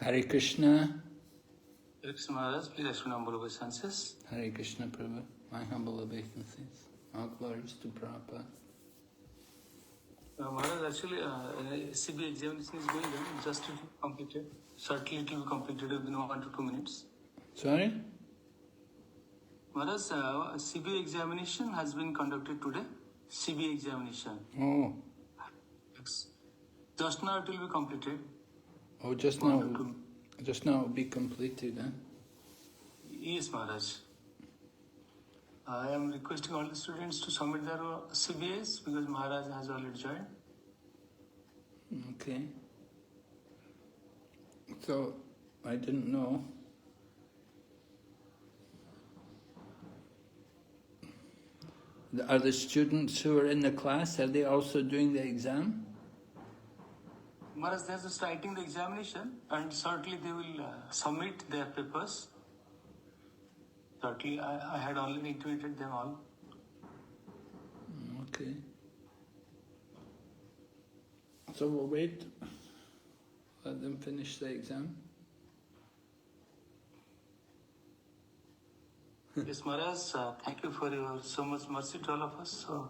Hare Krishna. Hare Krishna Maharaj, please explain humble obeisances. Hare Krishna Prabhu, my humble obeisances. All glories to Prabhupada. Maharaj, actually, CB examination is going on, just to completed. Certainly it will be completed within 1 to 2 minutes. Sorry? Maharaj, CB examination has been conducted today. CB examination. Oh. Just now it will be completed. Oh, just now it will be completed, huh? Yes, Maharaj. I am requesting all the students to submit their CBAs because Maharaj has already joined. Okay. So, I didn't know. Are the students who are in the class, are they also doing the exam? Maharaj, they are just writing the examination and certainly they will submit their papers. Certainly, I had already intimated them all. Okay. So we'll wait. Let them finish the exam. Yes, Maharaj, thank you for your so much mercy to all of us. So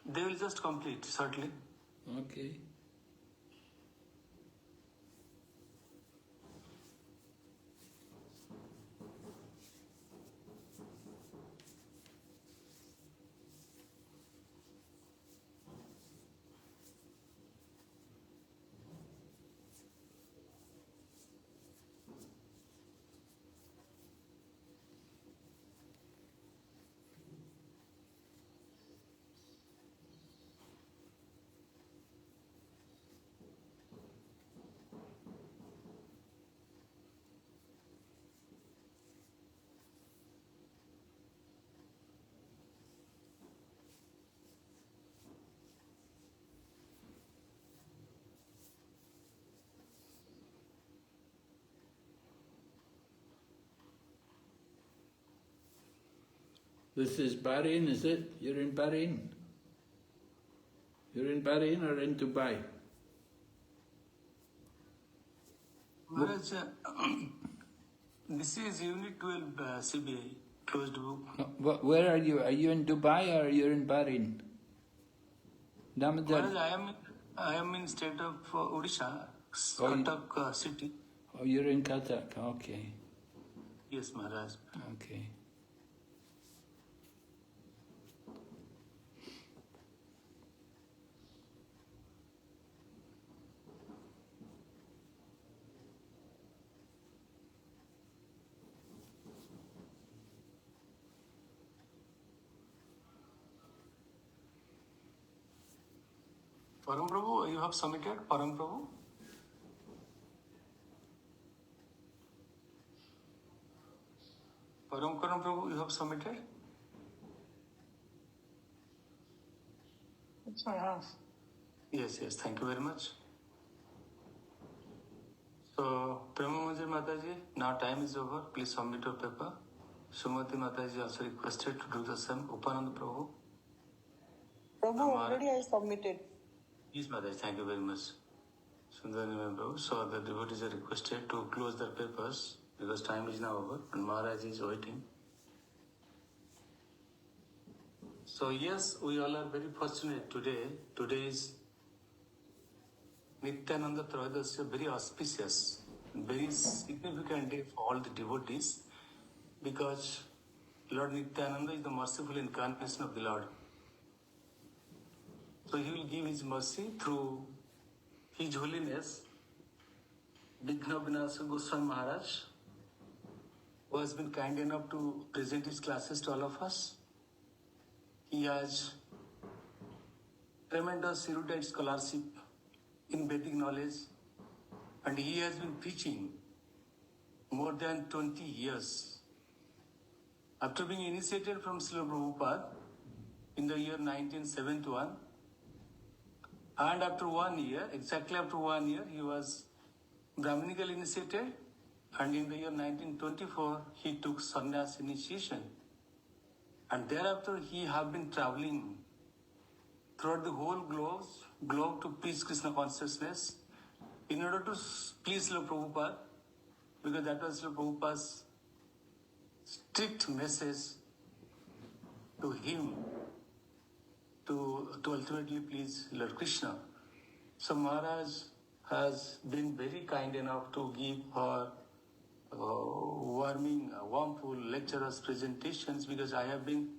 they will just complete, certainly. Okay. This is Bahrain, is it? You're in Bahrain? You're in Bahrain or in Dubai? Maharaj, this is Unit 12 CBI, closed book. Where are you? Are you in Dubai or are you in Bahrain? Damodar? Maharaj, I am in state of Odisha, Cuttack city. Oh, you're in Cuttack, okay. Yes, Maharaj. Okay. Param Prabhu, you have submitted, Param Prabhu? Param Prabhu, you have submitted? Yes, I have. Yes, thank you very much. So, Prema Manjari Mataji, now time is over. Please submit your paper. Sumati Mataji also requested to do the same. Upananda Prabhu. Prabhu, already I submitted. Yes, Mataji, thank you very much. Sundari Prabhu. So, the devotees are requested to close their papers because time is now over and Maharaj is waiting. So, yes, we all are very fortunate today. Today is Nityananda Trayodasya, very auspicious, very significant day for all the devotees because Lord Nityananda is the merciful incarnation of the Lord. So he will give his mercy through His Holiness, Vighna Vinasa Goswami Maharaj, who has been kind enough to present his classes to all of us. He has tremendous erudite scholarship in Vedic knowledge, and he has been preaching more than 20 years. After being initiated from Srila Prabhupada in the year 1971, and after 1 year, exactly after 1 year, he was Brahminical initiated, and in the year 1924, he took sannyas initiation. And thereafter, he have been traveling throughout the whole globe to preach Krishna consciousness in order to please Srila Prabhupada, because that was Srila Prabhupada's strict message to him to ultimately please Lord Krishna. So Maharaj has been very kind enough to give her warmful lecturers presentations, because I have been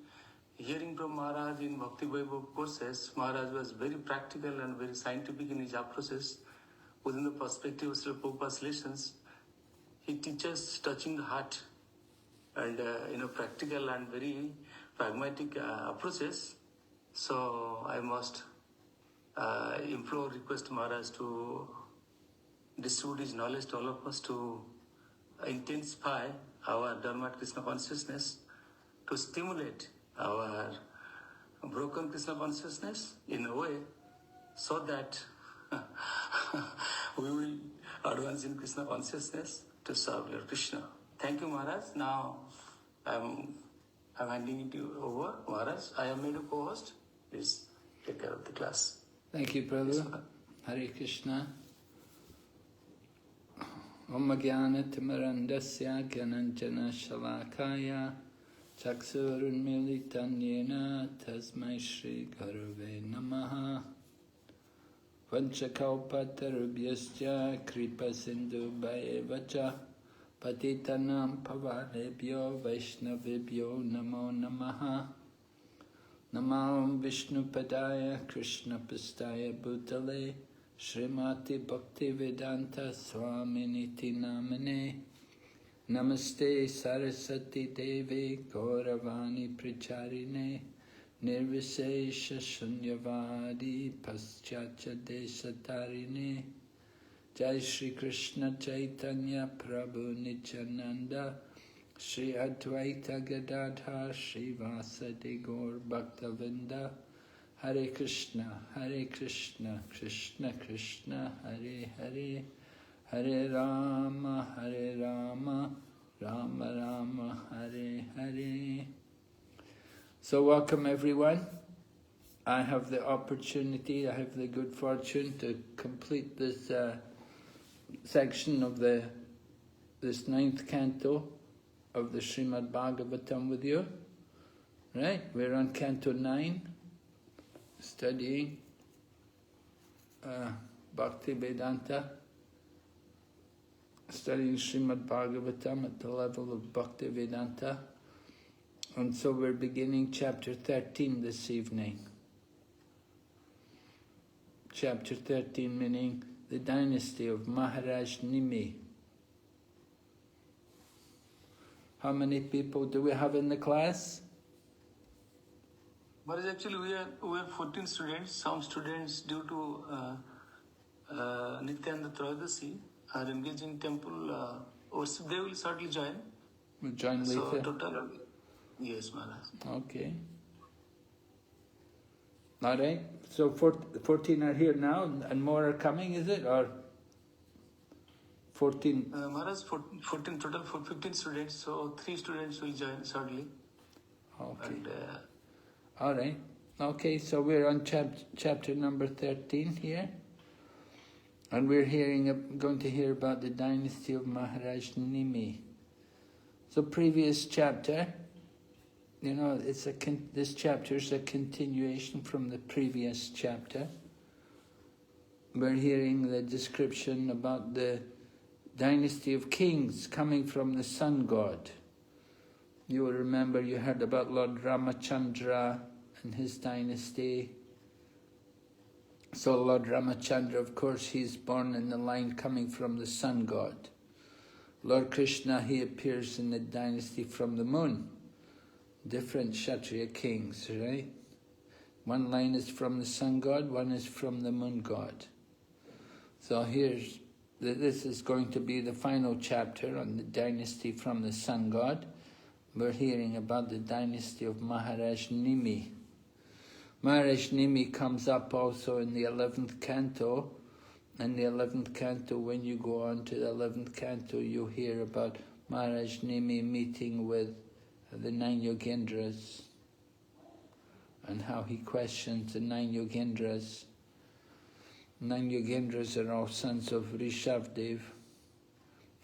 hearing from Maharaj in Bhakti B.V.V. courses. Maharaj was very practical and very scientific in his approaches within the perspective of Srila Prabhupada's lessons. He teaches touching the heart and practical and very pragmatic approaches. So I must request Maharaj to distribute his knowledge to all of us, to intensify our Dharma Krishna consciousness, to stimulate our broken Krishna consciousness in a way so that we will advance in Krishna consciousness to serve Lord Krishna. Thank you, Maharaj. Now I'm handing it over. Maharaj, I have made a co-host. Please take care of the class. Thank you, Prabhu. Yes, Hare Krishna. Om Jnana Timarandasya Gyananjana Shalakaya Chaksurun Militan Yena Tasmai Shri Gurave Namaha Vanchakalpatarubhyascha Kripa Sindhu Bhayevacha Patitanam Pavalebhyo Vaishnavibhyo Namo Namaha Namam Vishnu Padaya Krishna Pastaya Bhutale Srimati Bhakti Vedanta Swami Niti Namane Namaste Saraswati Devi Gauravani Pracharine Nirvisesha Shunyavadi Paschacha Desatarine Jai Shri Krishna Chaitanya Prabhu Nityananda Shri Advaita Gadadhar Shri Vasadi Gaur Bhaktavinda Hare Krishna Krishna Krishna Hare Hare Hare Rama Rama Rama Hare Hare. So welcome everyone. I have the opportunity, I have the good fortune to complete this section of this 9th canto of the Srimad Bhagavatam with you. Right? We're on Canto 9, studying Bhakti Vedanta, studying Srimad Bhagavatam at the level of Bhakti Vedanta. And so we're beginning chapter 13 this evening. Chapter 13 meaning the dynasty of Maharaj Nimi. How many people do we have in the class? But actually we are 14 students. Some students due to Nitya and Trayodasi are engaged in temple worship. They will certainly join. We'll join later. So total, yes, Maharaj. Okay. All right. So 14 are here now and more are coming, is it? Or 14? Maharaj, 14 total for 15 students. So 3 students will join shortly. Okay. And, all right. Okay, so we're on chapter number 13 here. And we're going to hear about the dynasty of Maharaj Nimi. So previous chapter, you know, this chapter is a continuation from the previous chapter. We're hearing the description about the dynasty of kings coming from the sun god. You will remember you heard about Lord Ramachandra and his dynasty. So Lord Ramachandra, of course, he's born in the line coming from the sun god. Lord Krishna, he appears in the dynasty from the moon. Different Kshatriya kings, right? One line is from the sun god, one is from the moon god. So this is going to be the final chapter on the dynasty from the sun god. We're hearing about the dynasty of Maharaj Nimi. Maharaj Nimi comes up also in the 11th canto. In the 11th canto, when you go on to the 11th canto, you hear about Maharaj Nimi meeting with the 9 Yogendras and how he questions the 9 Yogendras. 9 Yogendras are all sons of Rishabdev,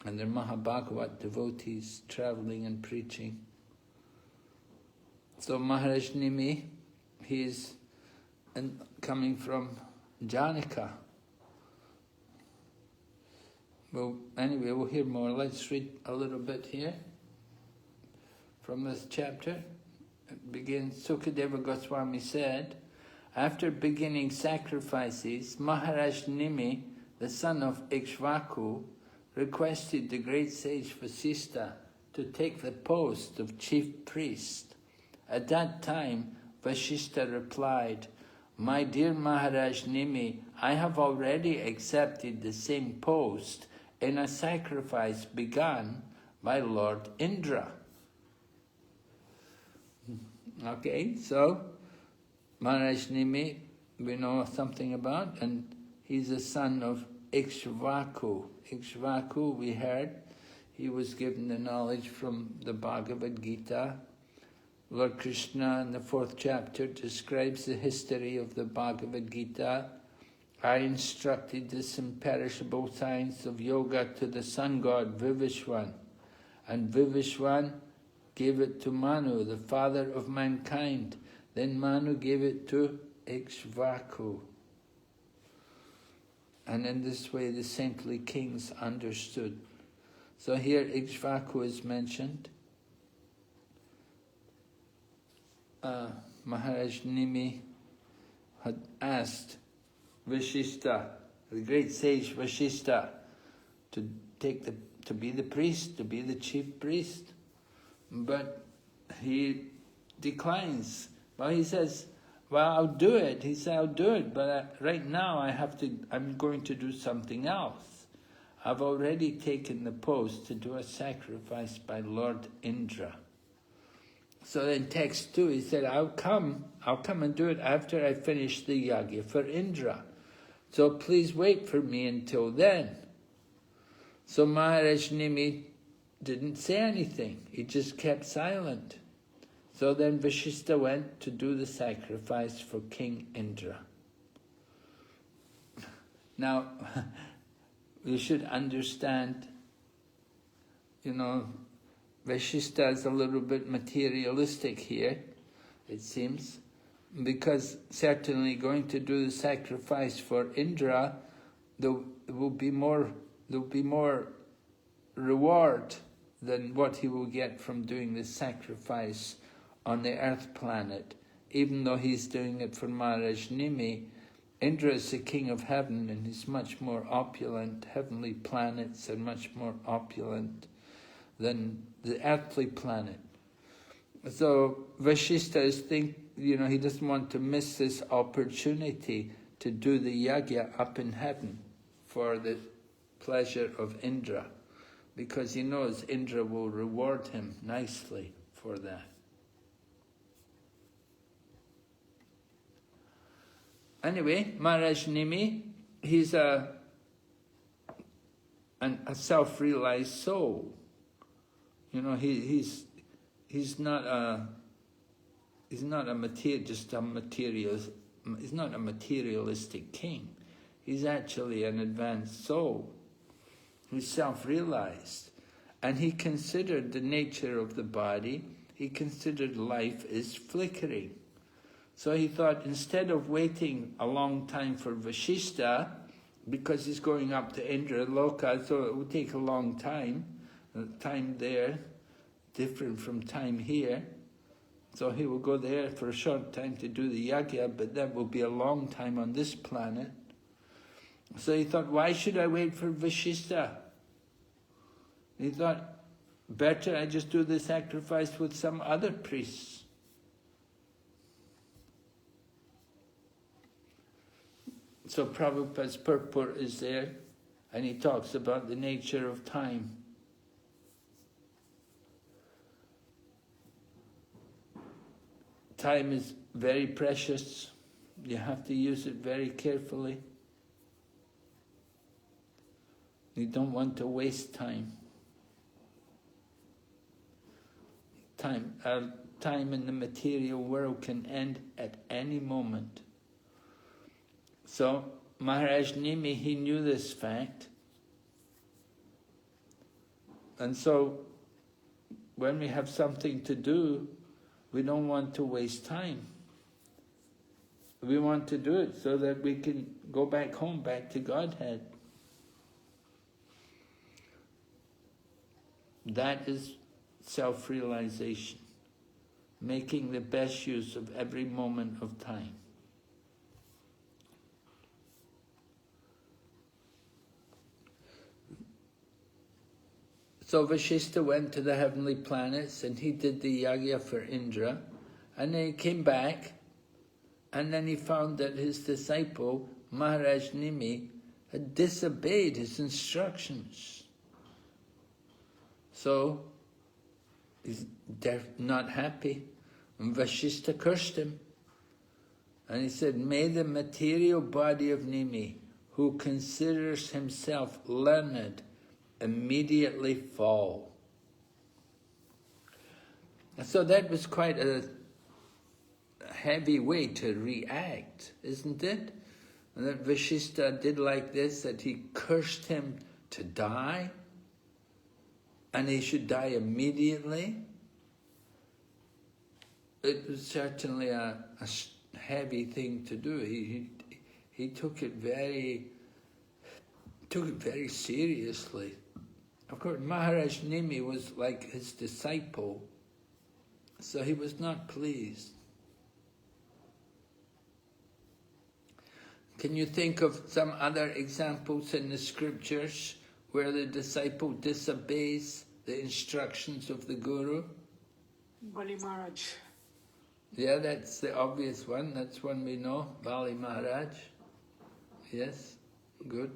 and they're Mahabhagavat devotees traveling and preaching. So Maharaj Nimi, he's coming from Janaka. Well, anyway, we'll hear more. Let's read a little bit here from this chapter. It begins, Sukadeva Goswami said, after beginning sacrifices, Maharaj Nimi, the son of Ikshvaku, requested the great sage Vasistha to take the post of chief priest. At that time, Vasistha replied, my dear Maharaj Nimi, I have already accepted the same post in a sacrifice begun by Lord Indra. Okay, so Maharaj Nimi, we know something about, and he's a son of Ikshvaku. Ikshvaku, we heard, he was given the knowledge from the Bhagavad Gita. Lord Krishna in the 4th chapter describes the history of the Bhagavad Gita. I instructed this imperishable science of yoga to the sun god Vivishwan, and Vivishwan gave it to Manu, the father of mankind. Then Manu gave it to Ikshvaku. And in this way the saintly kings understood. So here Ikshvaku is mentioned. Maharaj Nimi had asked Vasistha, the great sage Vasistha, to be the priest, to be the chief priest. But he declines. Well, he says, well, I'll do it. He said, I'll do it, but right now I'm going to do something else. I've already taken the post to do a sacrifice by Lord Indra. So in text 2, he said, I'll come and do it after I finish the yagya for Indra. So please wait for me until then. So Maharaj Nimi didn't say anything. He just kept silent. So then Vasistha went to do the sacrifice for King Indra. Now, you should understand, Vasistha is a little bit materialistic here, it seems, because certainly going to do the sacrifice for Indra, there will be more reward than what he will get from doing the sacrifice on the earth planet. Even though he's doing it for Maharaj Nimi, Indra is the king of heaven and he's much more opulent. Heavenly planets are much more opulent than the earthly planet. So Vasistha is he doesn't want to miss this opportunity to do the yagya up in heaven for the pleasure of Indra, because he knows Indra will reward him nicely for that. Anyway, Maharaj Nimi, he's a self-realized soul. He's not a materialistic king. He's actually an advanced soul. He's self-realized. And he considered the nature of the body, he considered life as flickering. So he thought, instead of waiting a long time for Vasistha, because he's going up to Indra Loka, so it will take a long time. Time there, different from time here. So he will go there for a short time to do the yagya, but that will be a long time on this planet. So he thought, why should I wait for Vasistha? He thought, better I just do the sacrifice with some other priests. So Prabhupada's purport is there, and he talks about the nature of time. Time is very precious. You have to use it very carefully. You don't want to waste time. Time in the material world can end at any moment. So Maharaj Nimi, he knew this fact. And so, when we have something to do, we don't want to waste time. We want to do it so that we can go back home, back to Godhead. That is self-realization, making the best use of every moment of time. So Vashishta went to the heavenly planets and he did the yagya for Indra, and then he came back and then he found that his disciple Maharaj Nimi had disobeyed his instructions. So he's not happy, and Vashishta cursed him. And he said, may the material body of Nimi, who considers himself learned, immediately fall. And so that was quite a heavy way to react, isn't it? And that Vashishta did like this, that he cursed him to die, and he should die immediately. It was certainly a heavy thing to do. He took it very seriously. Of course, Maharaj Nimi was like his disciple, so he was not pleased. Can you think of some other examples in the scriptures where the disciple disobeys the instructions of the Guru? Bali Maharaj. Yeah, that's the obvious one. That's one we know, Bali Maharaj. Yes, good.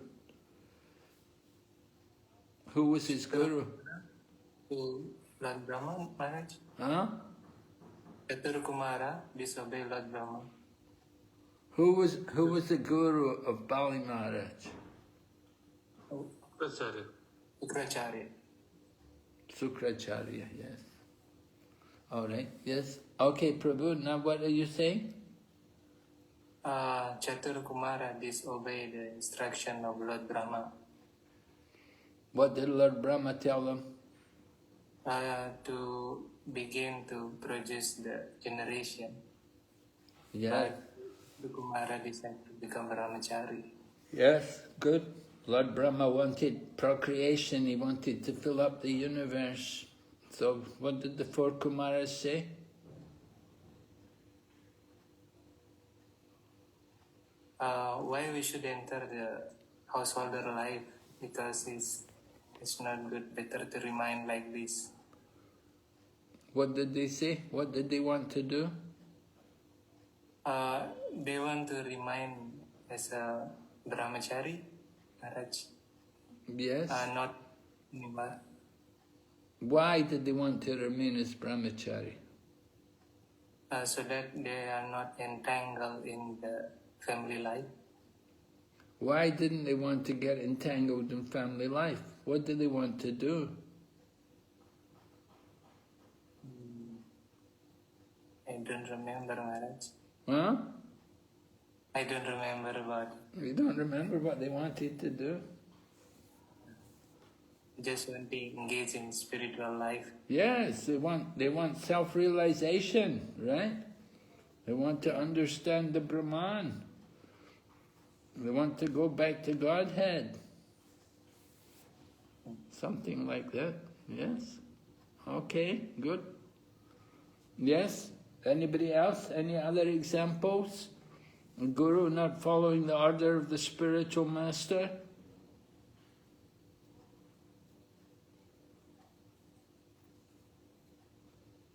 Who was his Guru? Lord Brahma Maharaj. Huh? Chatur Kumara disobeyed Lord Brahma. Who was the Guru of Bali Maharaj? Sukracharya. Sukracharya, yes. All right, yes. Okay, Prabhu, now what are you saying? Chatur Kumara disobeyed the instruction of Lord Brahma. What did Lord Brahma tell them? To begin to produce the generation. Yeah. But the Kumara decided to become Brahmachari. Yes, good. Lord Brahma wanted procreation, he wanted to fill up the universe. So what did the four Kumaras say? Why we should enter the householder life? Because it's not good. Better to remain like this. What did they say? What did they want to do? They want to remain as a brahmachari, Maharaj. Yes. Not Nimbar. Why did they want to remain as brahmachari? So that they are not entangled in the family life. Why didn't they want to get entangled in family life? What did they want to do? I don't remember, Maharaj. Huh? I don't remember about. You don't remember what they wanted to do? Just want to engage in spiritual life. Yes, they want self-realization, right? They want to understand the Brahman. They want to go back to Godhead. Something like that, yes. Okay, good. Yes, anybody else? Any other examples? A guru not following the order of the spiritual master?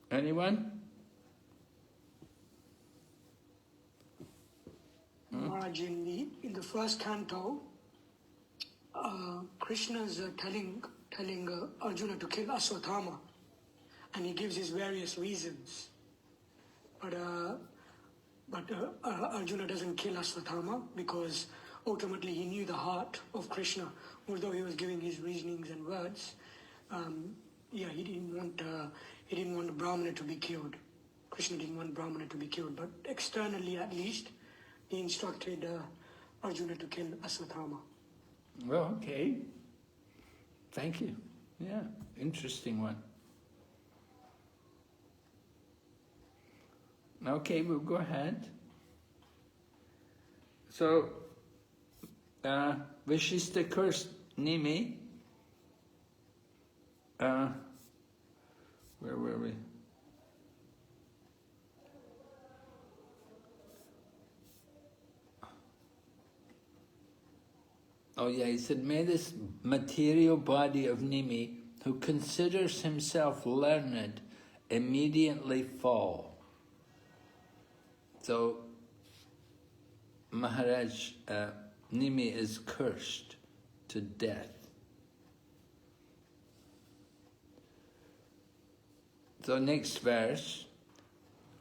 Anyone? Maharaj, in the first canto, Krishna is telling Arjuna to kill Aswathama, and he gives his various reasons. But Arjuna doesn't kill Aswathama because ultimately he knew the heart of Krishna. Although he was giving his reasonings and words, he didn't want Brahmana to be killed. Krishna didn't want Brahmana to be killed, but externally at least, he instructed Arjuna to kill Aswathama. Well, okay. Thank you. Yeah, interesting one. Okay, we'll go ahead. So, Vishishta cursed Nimi. Where were we? Oh yeah, he said, may this material body of Nimi, who considers himself learned, immediately fall. So, Maharaj Nimi is cursed to death. So next verse,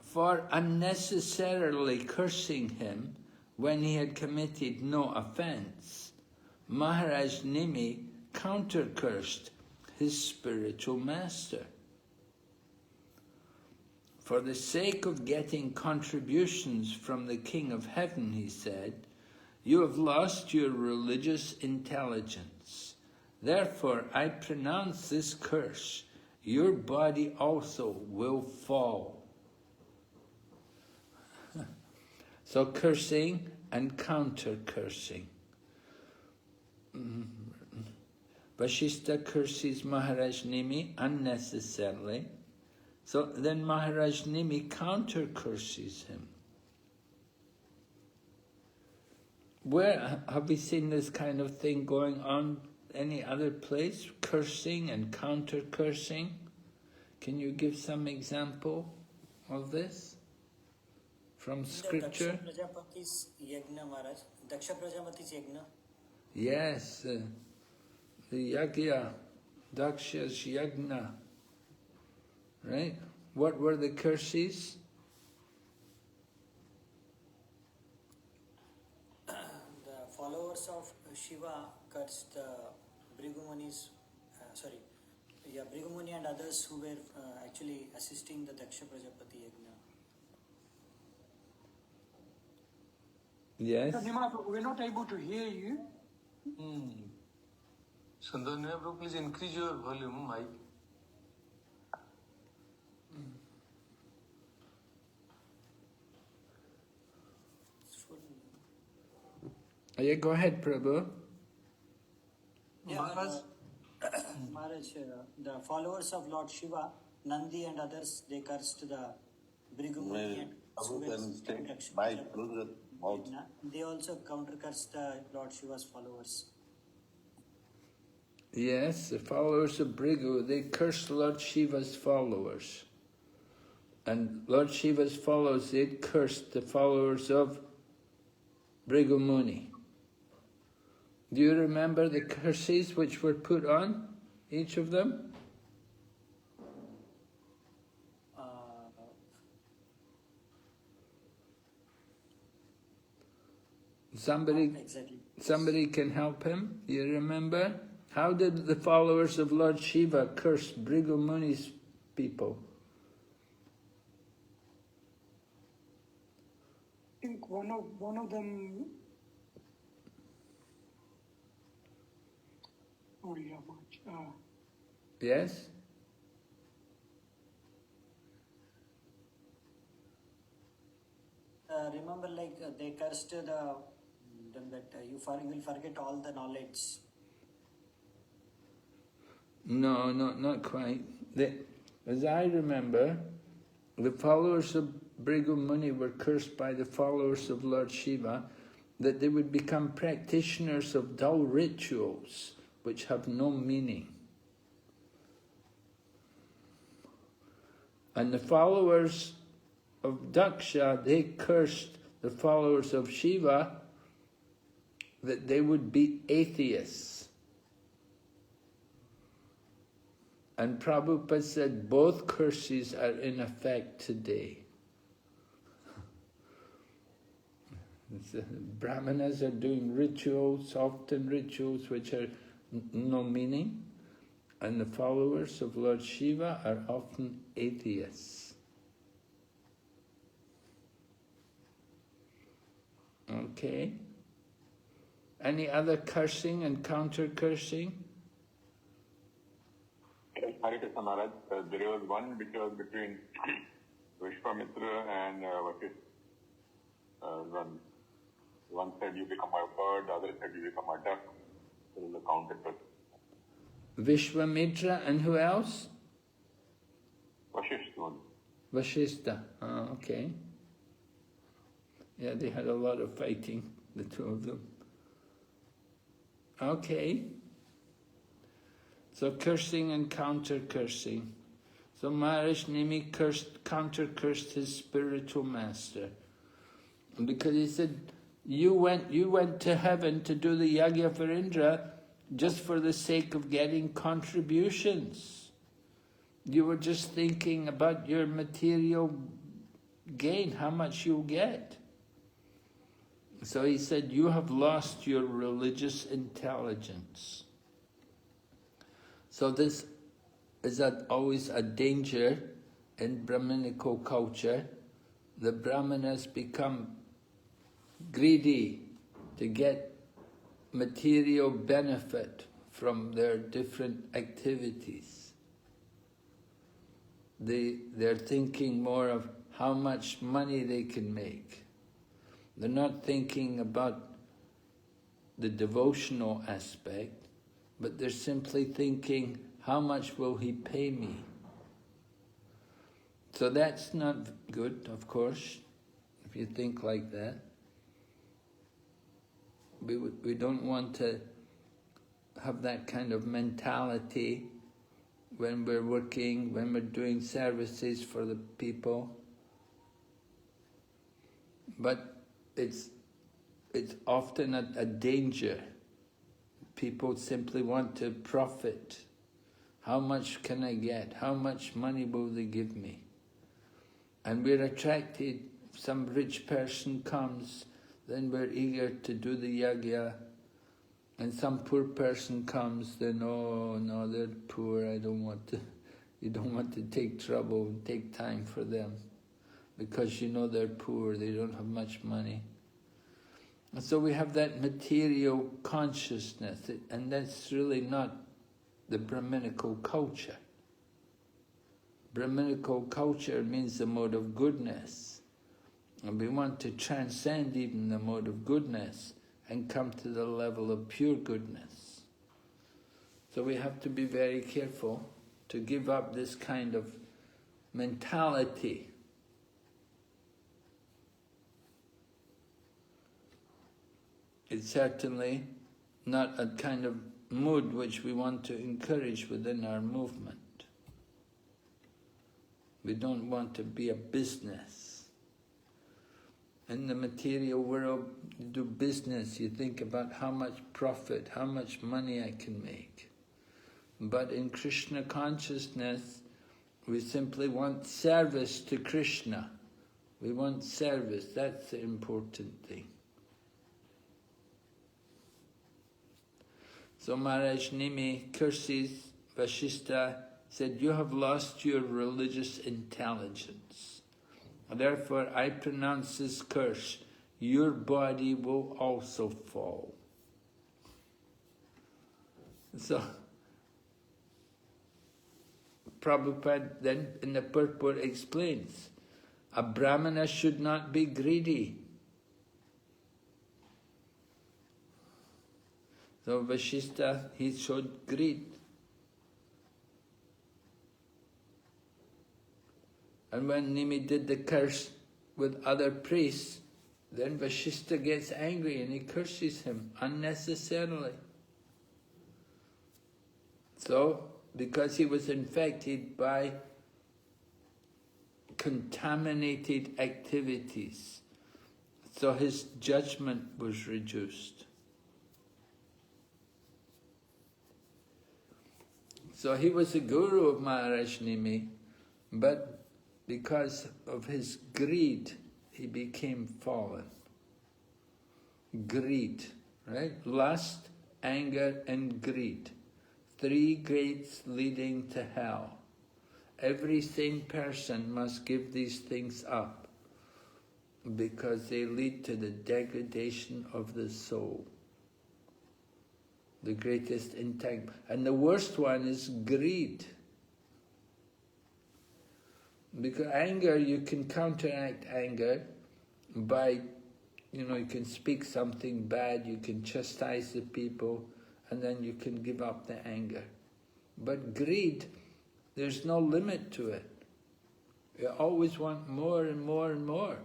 for unnecessarily cursing him when he had committed no offence, Maharaj Nimi counter-cursed his spiritual master. For the sake of getting contributions from the King of Heaven, he said, you have lost your religious intelligence. Therefore, I pronounce this curse. Your body also will fall. So cursing and counter-cursing. Vashishta curses Maharaj Nimi unnecessarily. So then Maharaj Nimi counter-curses him. Where have we seen this kind of thing going on any other place? Cursing and counter-cursing? Can you give some example of this from scripture? Daksha Prajapati's Yagna, Maharaj. Daksha Prajapati's Yagna. Yes, the Yagya, Daksha's Yagna. Right? What were the curses? The followers of Shiva cursed Bhrigumuni's, Bhrigumuni and others who were actually assisting the Daksha Prajapati Yagna. Yes. We're not able to hear you. Sundar Nehru, please increase your volume, mic. Yeah, go ahead, Prabhu. Yeah, Maharaj, the followers of Lord Shiva, Nandi and others, they cursed the Bhrigumuni and Vigna. They also counter-cursed the Lord Shiva's followers. Yes, the followers of Bhrigu, they cursed Lord Shiva's followers. And Lord Shiva's followers, they cursed the followers of Bhrigu Muni. Do you remember the curses which were put on each of them? Somebody can help him? Do you remember? How did the followers of Lord Shiva curse Bhrigu Muni's people? I think one of them. Oh yeah, much. Yes? Remember, they cursed them that you will forget all the knowledge. No, not quite. As I remember, the followers of Bhrigu Muni were cursed by the followers of Lord Shiva that they would become practitioners of dull rituals which have no meaning. And the followers of Daksha, they cursed the followers of Shiva that they would be atheists. And Prabhupada said both curses are in effect today. Brahmanas are doing rituals, often rituals which are no meaning, and the followers of Lord Shiva are often atheists. Okay? Any other cursing and counter-cursing? Hare Krishna Maharaj, there was one which was between Vishwamitra and Vashishtha. One said you become a bird, the other said you become a duck. There is a counter-curse. Vishwamitra and who else? Vashishtha one. Vashishtha. Oh, okay. Yeah, they had a lot of fighting, the two of them. Okay. So cursing and counter-cursing. So Maharaj Nimi counter-cursed his spiritual master. Because he said, you went to heaven to do the yagya for Indra just for the sake of getting contributions. You were just thinking about your material gain, how much you'll get. So he said, you have lost your religious intelligence. So this is always a danger in Brahminical culture. The Brahmanas become greedy to get material benefit from their different activities. They're thinking more of how much money they can make. They're not thinking about the devotional aspect, but they're simply thinking, how much will he pay me? So that's not good, of course, if you think like that. We don't want to have that kind of mentality when we're working, when we're doing services for the people. But it's often a danger. People simply want to profit. How much can I get? How much money will they give me? And we're attracted, if some rich person comes, then we're eager to do the yagya. And some poor person comes, then, oh no, they're poor, I don't want to. You don't want to take trouble and take time for them. Because you know they're poor, they don't have much money. And so we have that material consciousness, and that's really not the Brahminical culture. Brahminical culture means the mode of goodness. And we want to transcend even the mode of goodness and come to the level of pure goodness. So we have to be very careful to give up this kind of mentality. It's certainly not a kind of mood which we want to encourage within our movement. We don't want to be a business. In the material world, you do business, you think about how much profit, how much money I can make. But in Krishna consciousness, we simply want service to Krishna. We want service, that's the important thing. So Maharaj Nimi curses Vashishtha, said, you have lost your religious intelligence. Therefore, I pronounce this curse, your body will also fall. So, Prabhupada then in the purport explains, a Brahmana should not be greedy. So Vashishtha, he showed greed. And when Nimi did the curse with other priests, then Vashishtha gets angry and he curses him unnecessarily. So, because he was infected by contaminated activities, so his judgment was reduced. So he was the guru of Maharaj Nimi, but because of his greed, he became fallen. Greed, right? Lust, anger, and greed. 3 gates leading to hell. Every sane person must give these things up because they lead to the degradation of the soul. The greatest entanglement. And the worst one is greed. Because anger, you can counteract anger by, you can speak something bad, you can chastise the people, and then you can give up the anger. But greed, there's no limit to it. You always want more and more and more.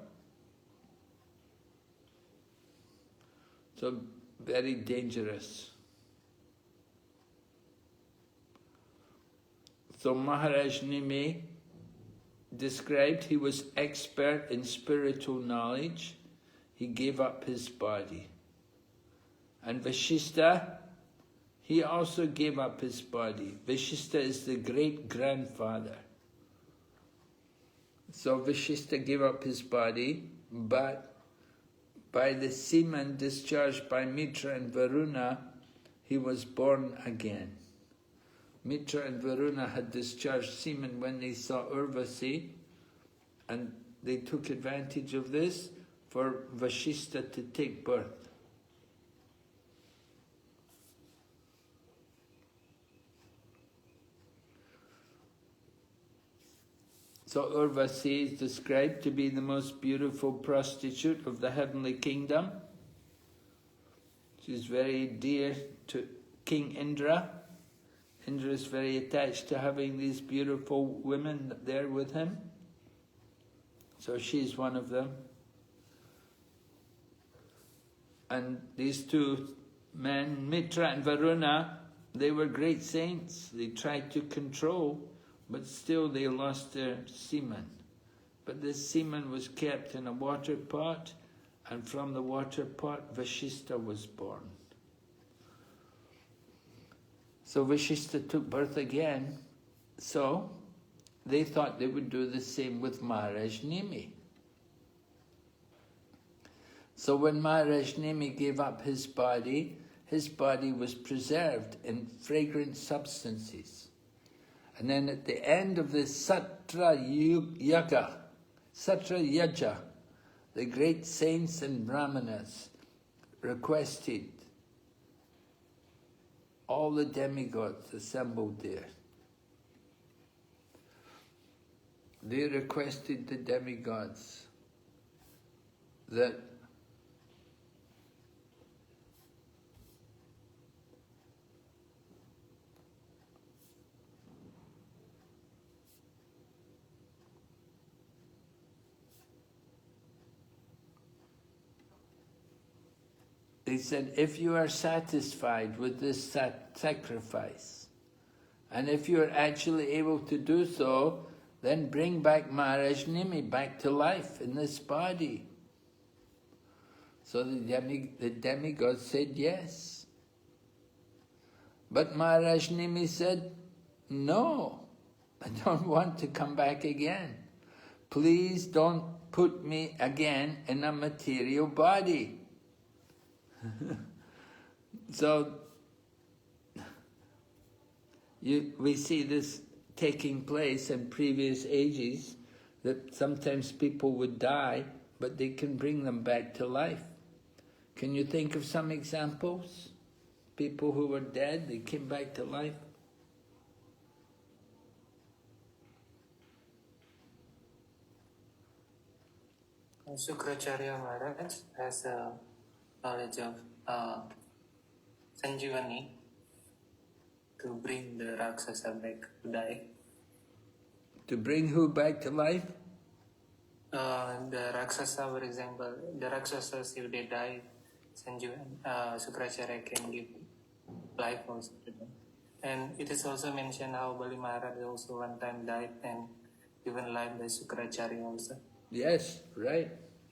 So, very dangerous. So Maharaj Nimi described he was expert in spiritual knowledge. He gave up his body. And Vashishta, he also gave up his body. Vashishta is the great-grandfather. So Vashishta gave up his body, but by the semen discharged by Mitra and Varuna, he was born again. Mitra and Varuna had discharged semen when they saw Urvasi, and they took advantage of this for Vashishta to take birth. So Urvasi is described to be the most beautiful prostitute of the heavenly kingdom. She's very dear to King Indra. Indra is very attached to having these beautiful women there with him. So she's one of them. And these two men, Mitra and Varuna, they were great saints. They tried to control, but still they lost their semen. But this semen was kept in a water pot, and from the water pot Vashishta was born. So Vashishta took birth again, so they thought they would do the same with Maharaj Nimi. So when Maharaj Nimi gave up his body was preserved in fragrant substances. And then at the end of the Satra Yaja, the great saints and brahmanas requested, all the demigods assembled there. They requested the demigods that they said, if you are satisfied with this sacrifice, and if you are actually able to do so, then bring back Maharaj Nimi back to life in this body. So the demigod said yes. But Maharaj Nimi said, no, I don't want to come back again. Please don't put me again in a material body. So, we see this taking place in previous ages, that sometimes people would die, but they can bring them back to life. Can you think of some examples? People who were dead, they came back to life? Sukracharya Maharaj has a knowledge of Sanjivani to bring the Rakshasa back to die. To bring who back to life? The Rakshasa, for example, the Rakshasas, if they die, Sukracharya can give life also to them. And it is also mentioned how Bali Maharaj also one time died and given life by Sukracharya also. Yes, right.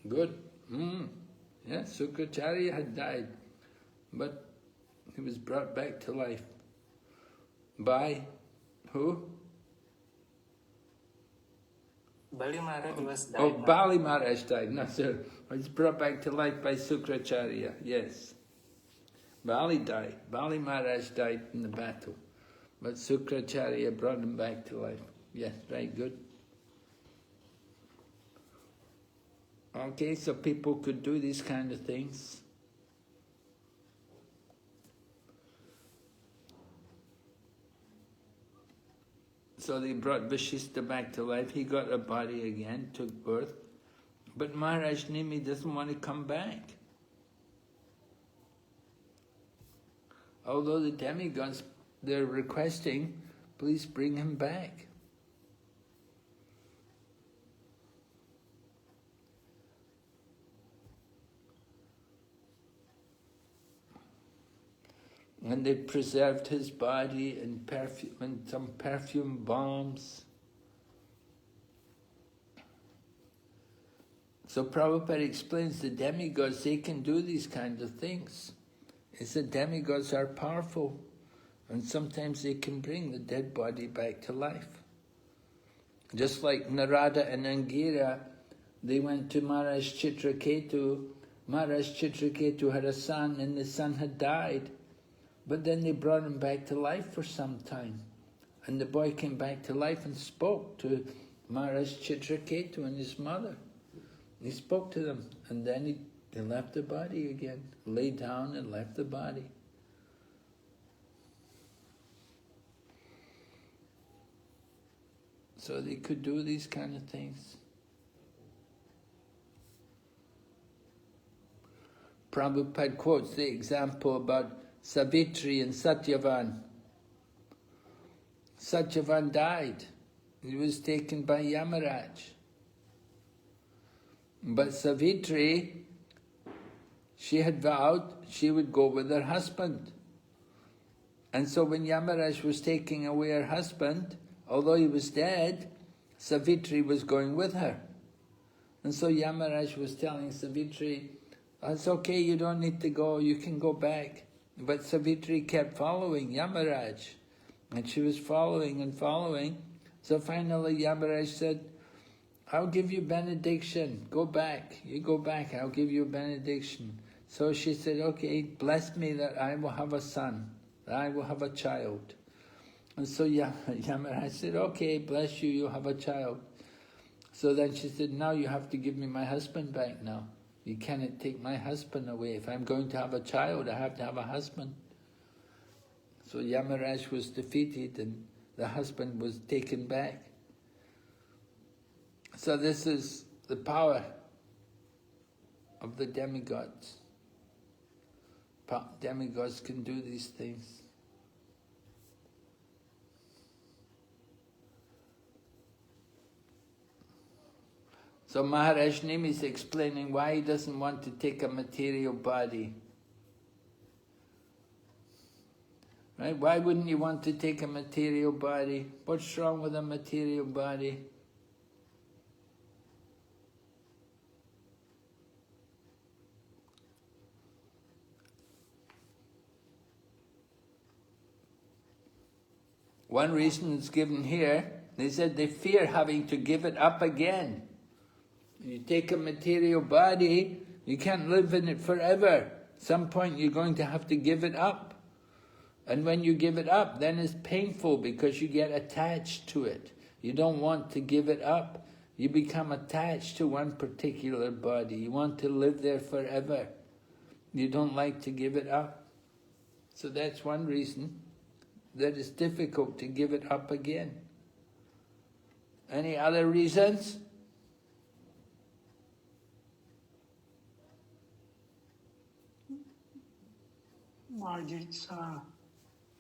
Good. Yeah, Sukracharya had died, but he was brought back to life. By who? Bali Maharaj was died. Oh, Bali Maharaj died. No, sir. He was brought back to life by Sukracharya. Yes. Bali died. Bali Maharaj died in the battle, but Sukracharya brought him back to life. Yes, very good. Okay, so people could do these kind of things. So they brought Vashishta back to life. He got a body again, took birth. But Maharaj Nimi doesn't want to come back. Although the demigods, they're requesting, please bring him back. And they preserved his body in perfume, in some perfume bombs. So Prabhupada explains the demigods, they can do these kinds of things. It's the demigods are powerful, and sometimes they can bring the dead body back to life. Just like Narada and Angira, they went to Maharaj Chitraketu. Maharaj Chitraketu had a son, and the son had died. But then they brought him back to life for some time. And the boy came back to life and spoke to Maharaj Chitraketu and his mother. He spoke to them, and then he left the body again, lay down and left the body. So they could do these kind of things. Prabhupada quotes the example about Savitri and Satyavan. Satyavan died. He was taken by Yamaraj. But Savitri, she had vowed she would go with her husband. And so when Yamaraj was taking away her husband, although he was dead, Savitri was going with her. And so Yamaraj was telling Savitri, it's okay, you don't need to go, you can go back. But Savitri kept following Yamaraj, and she was following and following. So finally Yamaraj said, I'll give you benediction, go back, you go back, I'll give you a benediction. So she said, okay, bless me that I will have a son, that I will have a child. And so Yamaraj said, okay, bless you, you have a child. So then she said, now you have to give me my husband back now. You cannot take my husband away. If I'm going to have a child, I have to have a husband. So Yamaraj was defeated and the husband was taken back. So this is the power of the demigods. Demigods can do these things. So Maharaj Nimi is explaining why he doesn't want to take a material body. Right? Why wouldn't you want to take a material body? What's wrong with a material body? One reason is given here. They said they fear having to give it up again. You take a material body, you can't live in it forever. At some point you're going to have to give it up. And when you give it up, then it's painful because you get attached to it. You don't want to give it up. You become attached to one particular body. You want to live there forever. You don't like to give it up. So that's one reason that it's difficult to give it up again. Any other reasons? Maharaj, it's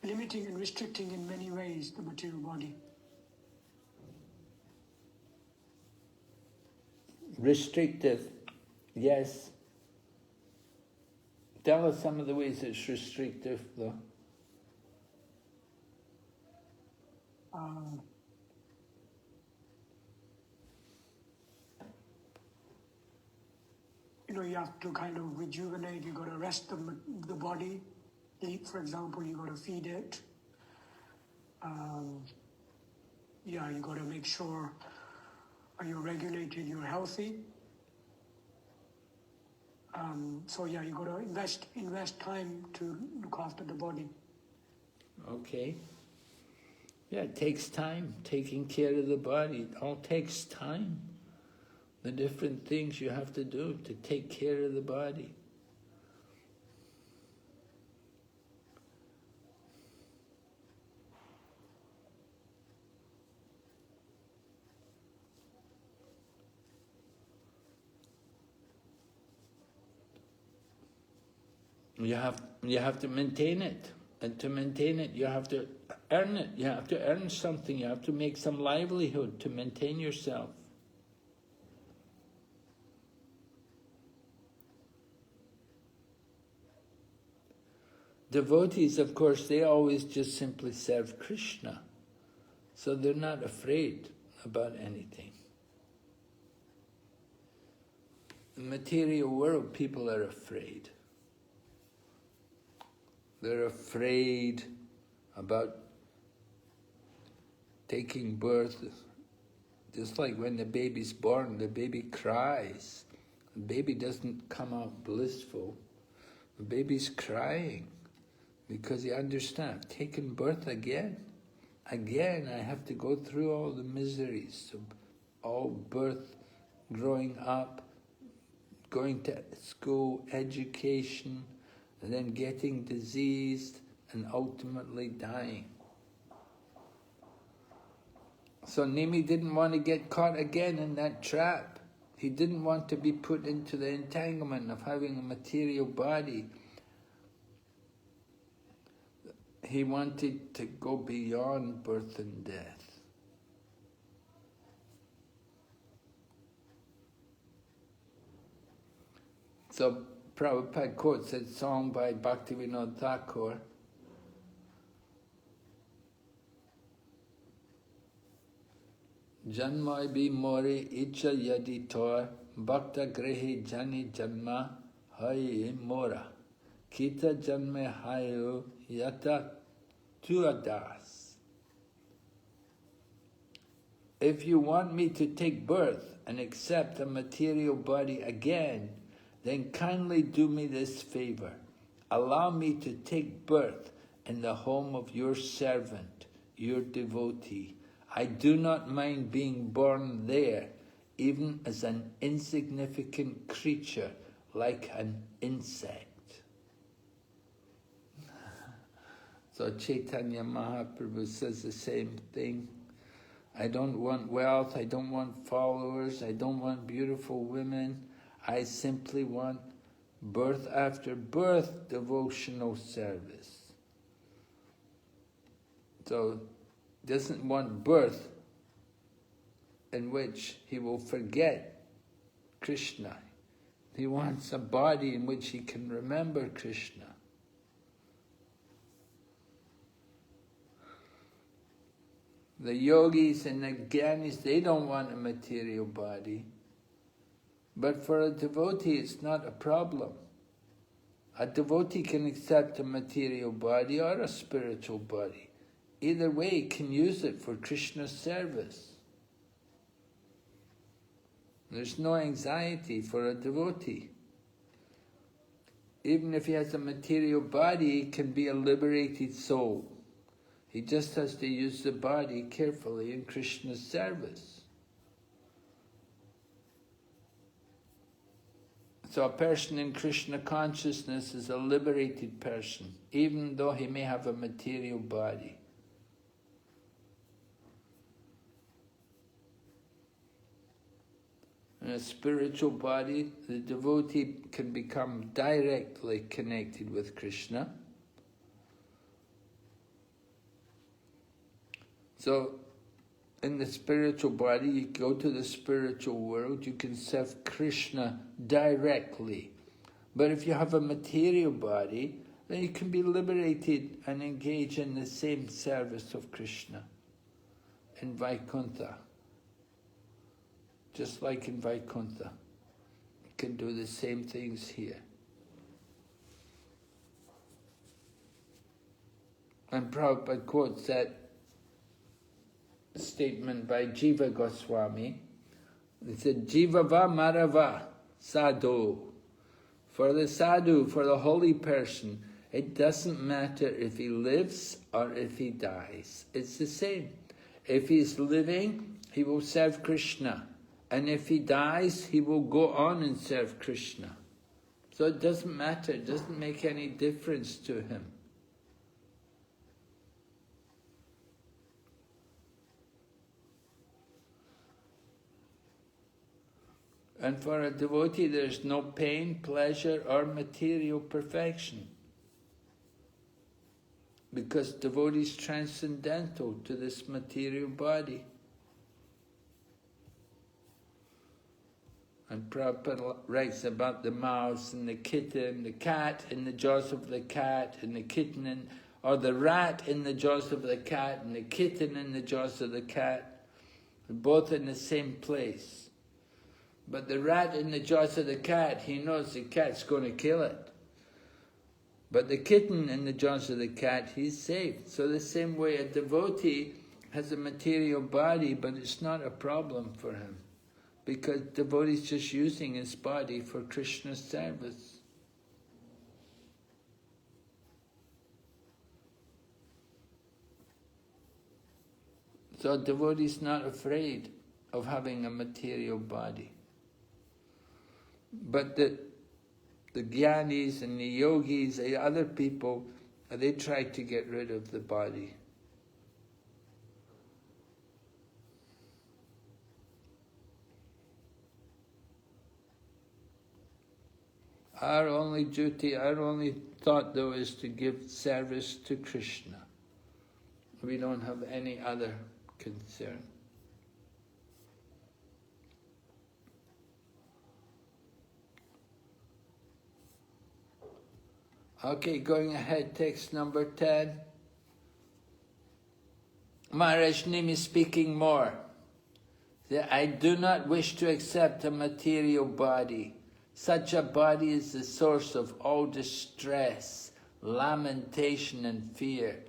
limiting and restricting in many ways the material body. Restrictive, yes. Tell us some of the ways it's restrictive, though. You have to kind of rejuvenate, you got to rest the body. Eat, for example, you got to feed it. You got to make sure you're regulated, you're healthy. You got to invest time to look after the body. Okay. Yeah, it takes time, taking care of the body. It all takes time. The different things you have to do to take care of the body. You have to maintain it. And to maintain it, you have to earn it. You have to earn something. You have to make some livelihood to maintain yourself. Devotees, of course, they always just simply serve Krishna. So they're not afraid about anything. In the material world, people are afraid. They're afraid about taking birth. Just like when the baby's born, the baby cries. The baby doesn't come out blissful. The baby's crying because he understands, taking birth again. Again, I have to go through all the miseries of all birth, growing up, going to school, education, and then getting diseased and ultimately dying. So Nemi didn't want to get caught again in that trap. He didn't want to be put into the entanglement of having a material body. He wanted to go beyond birth and death. So Prabhupada quotes a song by Bhakti Thakur. Janmai bhi mori icha yadi tor, bhakta grehi jani janma hai mora. Kita janme hayo yata tuadas. If you want me to take birth and accept a material body again, then kindly do me this favor. Allow me to take birth in the home of your servant, your devotee. I do not mind being born there, even as an insignificant creature, like an insect. So Chaitanya Mahaprabhu says the same thing. I don't want wealth, I don't want followers, I don't want beautiful women. I simply want birth after birth devotional service. So, doesn't want birth in which he will forget Krishna. He wants a body in which he can remember Krishna. The yogis and the jnanis, they don't want a material body. But for a devotee, it's not a problem. A devotee can accept a material body or a spiritual body. Either way, he can use it for Krishna's service. There's no anxiety for a devotee. Even if he has a material body, he can be a liberated soul. He just has to use the body carefully in Krishna's service. So a person in Krishna consciousness is a liberated person, even though he may have a material body. In a spiritual body, the devotee can become directly connected with Krishna. So, in the spiritual body, you go to the spiritual world, you can serve Krishna directly. But if you have a material body, then you can be liberated and engage in the same service of Krishna in Vaikuntha. Just like in Vaikuntha. You can do the same things here. And Prabhupada quotes that statement by Jiva Goswami. He said, Jivava Marava Sadhu. For the sadhu, for the holy person, it doesn't matter if he lives or if he dies. It's the same. If he's living, he will serve Krishna. And if he dies, he will go on and serve Krishna. So it doesn't matter, it doesn't make any difference to him. And for a devotee, there's no pain, pleasure, or material perfection. Because devotee is transcendental to this material body. And Prabhupada writes about the mouse and the kitten, the cat in the jaws of the cat, and the kitten, or the rat in the jaws of the cat, and the kitten in the jaws of the cat, both in the same place. But the rat in the jaws of the cat, he knows the cat's going to kill it. But the kitten in the jaws of the cat, he's saved. So the same way a devotee has a material body, but it's not a problem for him. Because devotee is just using his body for Krishna's service. So devotee is not afraid of having a material body. But the jnanis and the yogis, the other people, they try to get rid of the body. Our only duty, our only thought though is to give service to Krishna. We don't have any other concern. Okay, going ahead, text number 10. Maharaj Nimi speaking more. I do not wish to accept a material body. Such a body is the source of all distress, lamentation and fear,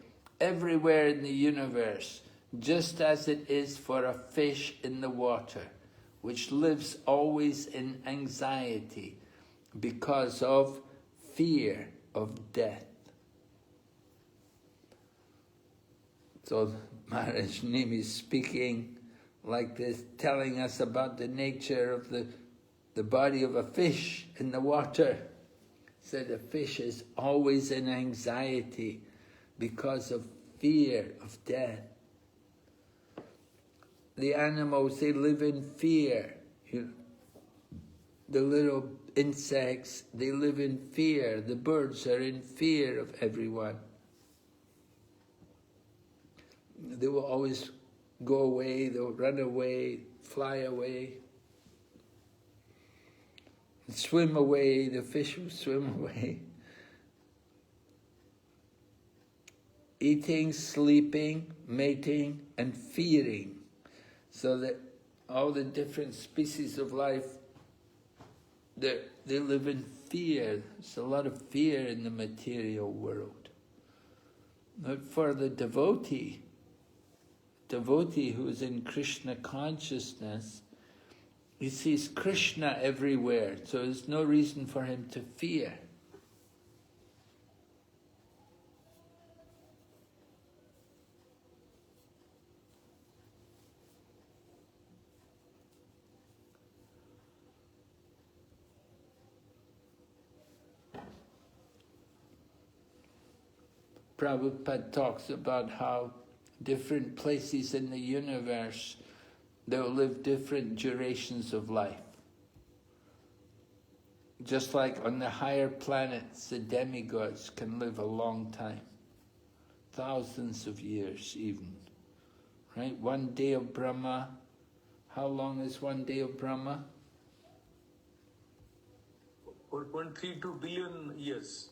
everywhere in the universe, just as it is for a fish in the water, which lives always in anxiety because of fear of death. So Maharaj Nimi is speaking like this, telling us about the nature of the body of a fish in the water. Said a fish is always in anxiety because of fear of death. The animals, they live in fear. The little insects, they live in fear. The birds are in fear of everyone. They will always go away, they'll run away, fly away. Swim away, the fish will swim away. Eating, sleeping, mating, and fearing. So that all the different species of life, they live in fear. There's a lot of fear in the material world. But for the devotee who is in Krishna consciousness, he sees Krishna everywhere, so there's no reason for him to fear. Prabhupada talks about how different places in the universe, they'll live different durations of life. Just like on the higher planets, the demigods can live a long time. Thousands of years even. Right? One day of Brahma. How long is one day of Brahma? 4.32 billion years.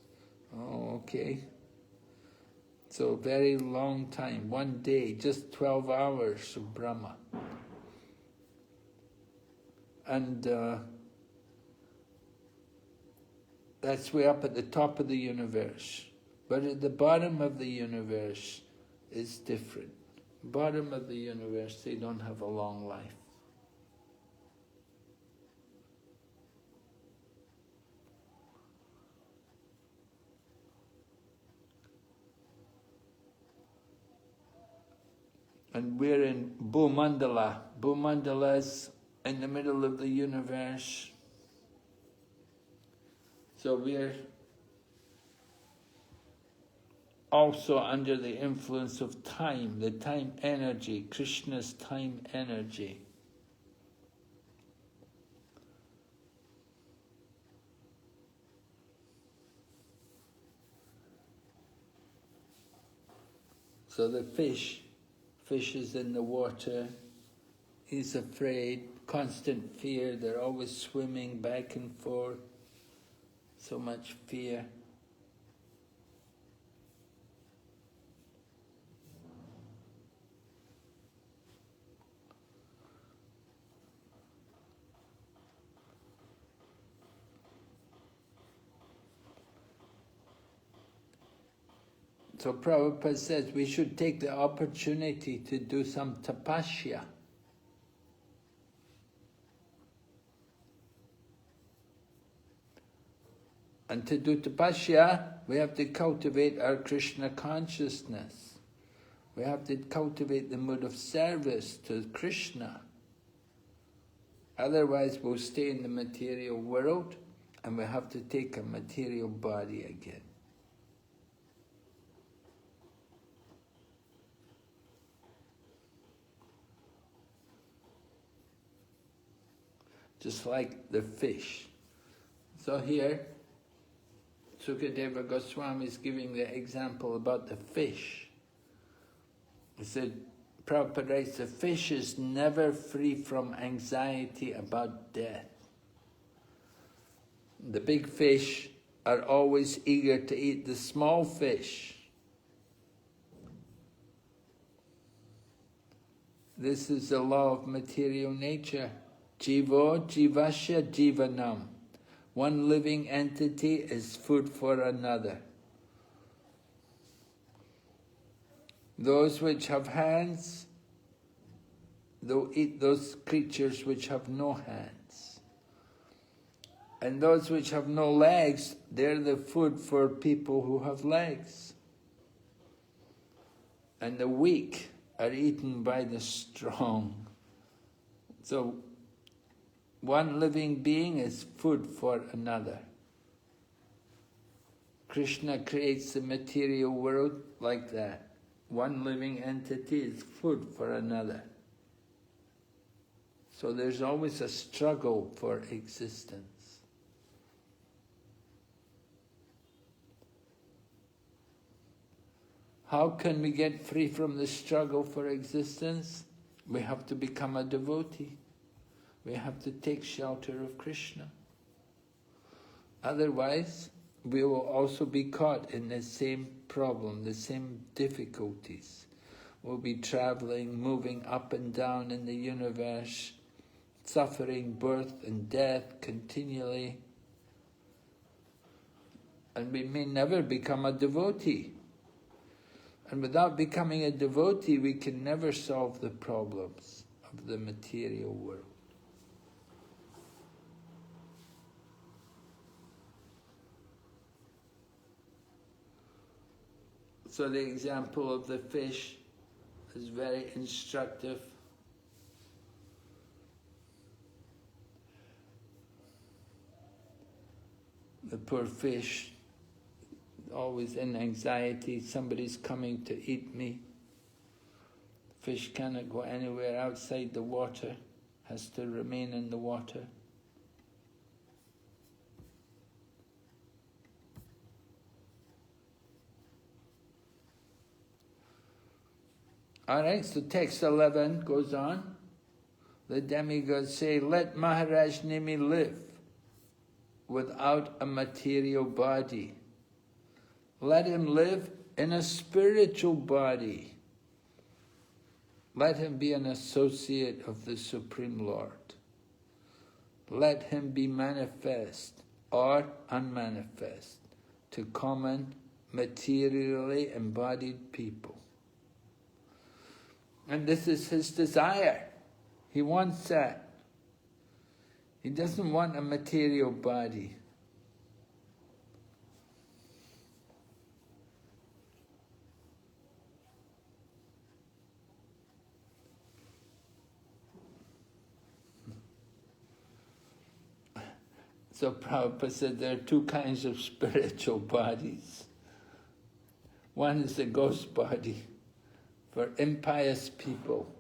Oh, okay. So very long time. One day, just 12 hours of Brahma. And that's way up at the top of the universe. But at the bottom of the universe is different. Bottom of the universe, they don't have a long life. And we're in Bhumandala. Bhumandala is in the middle of the universe. So we're also under the influence of time, the time energy, Krishna's time energy. So the fish is in the water, he's afraid, constant fear, they're always swimming back and forth, so much fear. So Prabhupada says we should take the opportunity to do some tapasya. And to do tapasya, we have to cultivate our Krishna consciousness. We have to cultivate the mood of service to Krishna. Otherwise we'll stay in the material world and we have to take a material body again. Just like the fish. So here, Sukadeva Goswami is giving the example about the fish. He said, Prabhupada writes, the fish is never free from anxiety about death. The big fish are always eager to eat the small fish. This is the law of material nature. Jivo jivasya jivanam. One living entity is food for another. Those which have hands, they'll eat those creatures which have no hands. And those which have no legs, they're the food for people who have legs. And the weak are eaten by the strong. So, one living being is food for another. Krishna creates the material world like that. One living entity is food for another. So there's always a struggle for existence. How can we get free from the struggle for existence? We have to become a devotee. We have to take shelter of Krishna. Otherwise, we will also be caught in the same problem, the same difficulties. We'll be traveling, moving up and down in the universe, suffering birth and death continually. And we may never become a devotee. And without becoming a devotee, we can never solve the problems of the material world. So the example of the fish is very instructive. The poor fish, always in anxiety, somebody's coming to eat me. Fish cannot go anywhere outside the water, has to remain in the water. Alright, so text 11 goes on. The demigods say, let Maharaj Nimi live without a material body. Let him live in a spiritual body. Let him be an associate of the Supreme Lord. Let him be manifest or unmanifest to common, materially embodied people. And this is his desire. He wants that. He doesn't want a material body. So Prabhupada said there are two kinds of spiritual bodies. One is the ghost body. For impious people,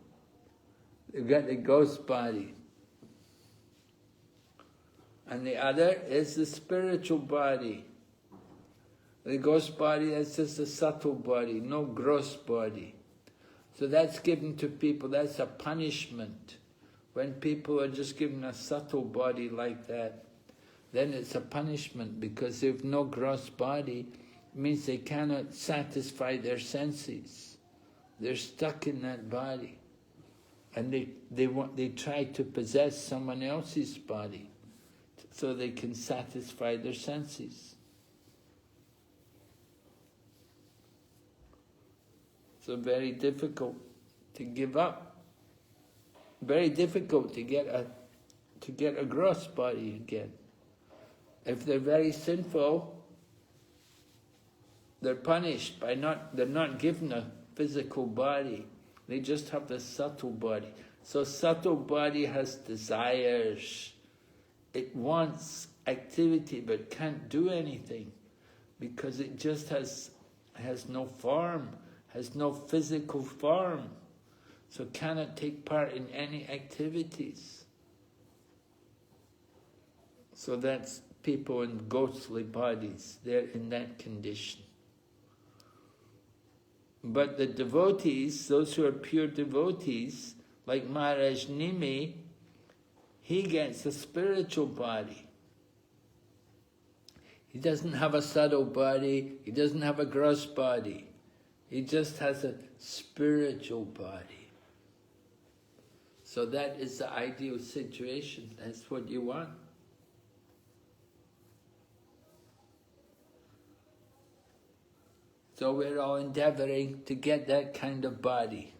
they've got the ghost body. And the other is the spiritual body. The ghost body is just a subtle body, no gross body. So that's given to people, that's a punishment. When people are just given a subtle body like that, then it's a punishment because they've no gross body. It means they cannot satisfy their senses. They're stuck in that body. And they try to possess someone else's body so they can satisfy their senses. So very difficult to give up. Very difficult to get a gross body again. If they're very sinful, they're punished by they're not given a physical body. They just have the subtle body. So subtle body has desires. It wants activity but can't do anything because it just has no form, has no physical form. So cannot take part in any activities. So that's people in ghostly bodies. They're in that condition. But the devotees, those who are pure devotees, like Maharaj Nimi, he gets a spiritual body. He doesn't have a subtle body, he doesn't have a gross body. He just has a spiritual body. So that is the ideal situation. That's what you want. So we're all endeavoring to get that kind of body.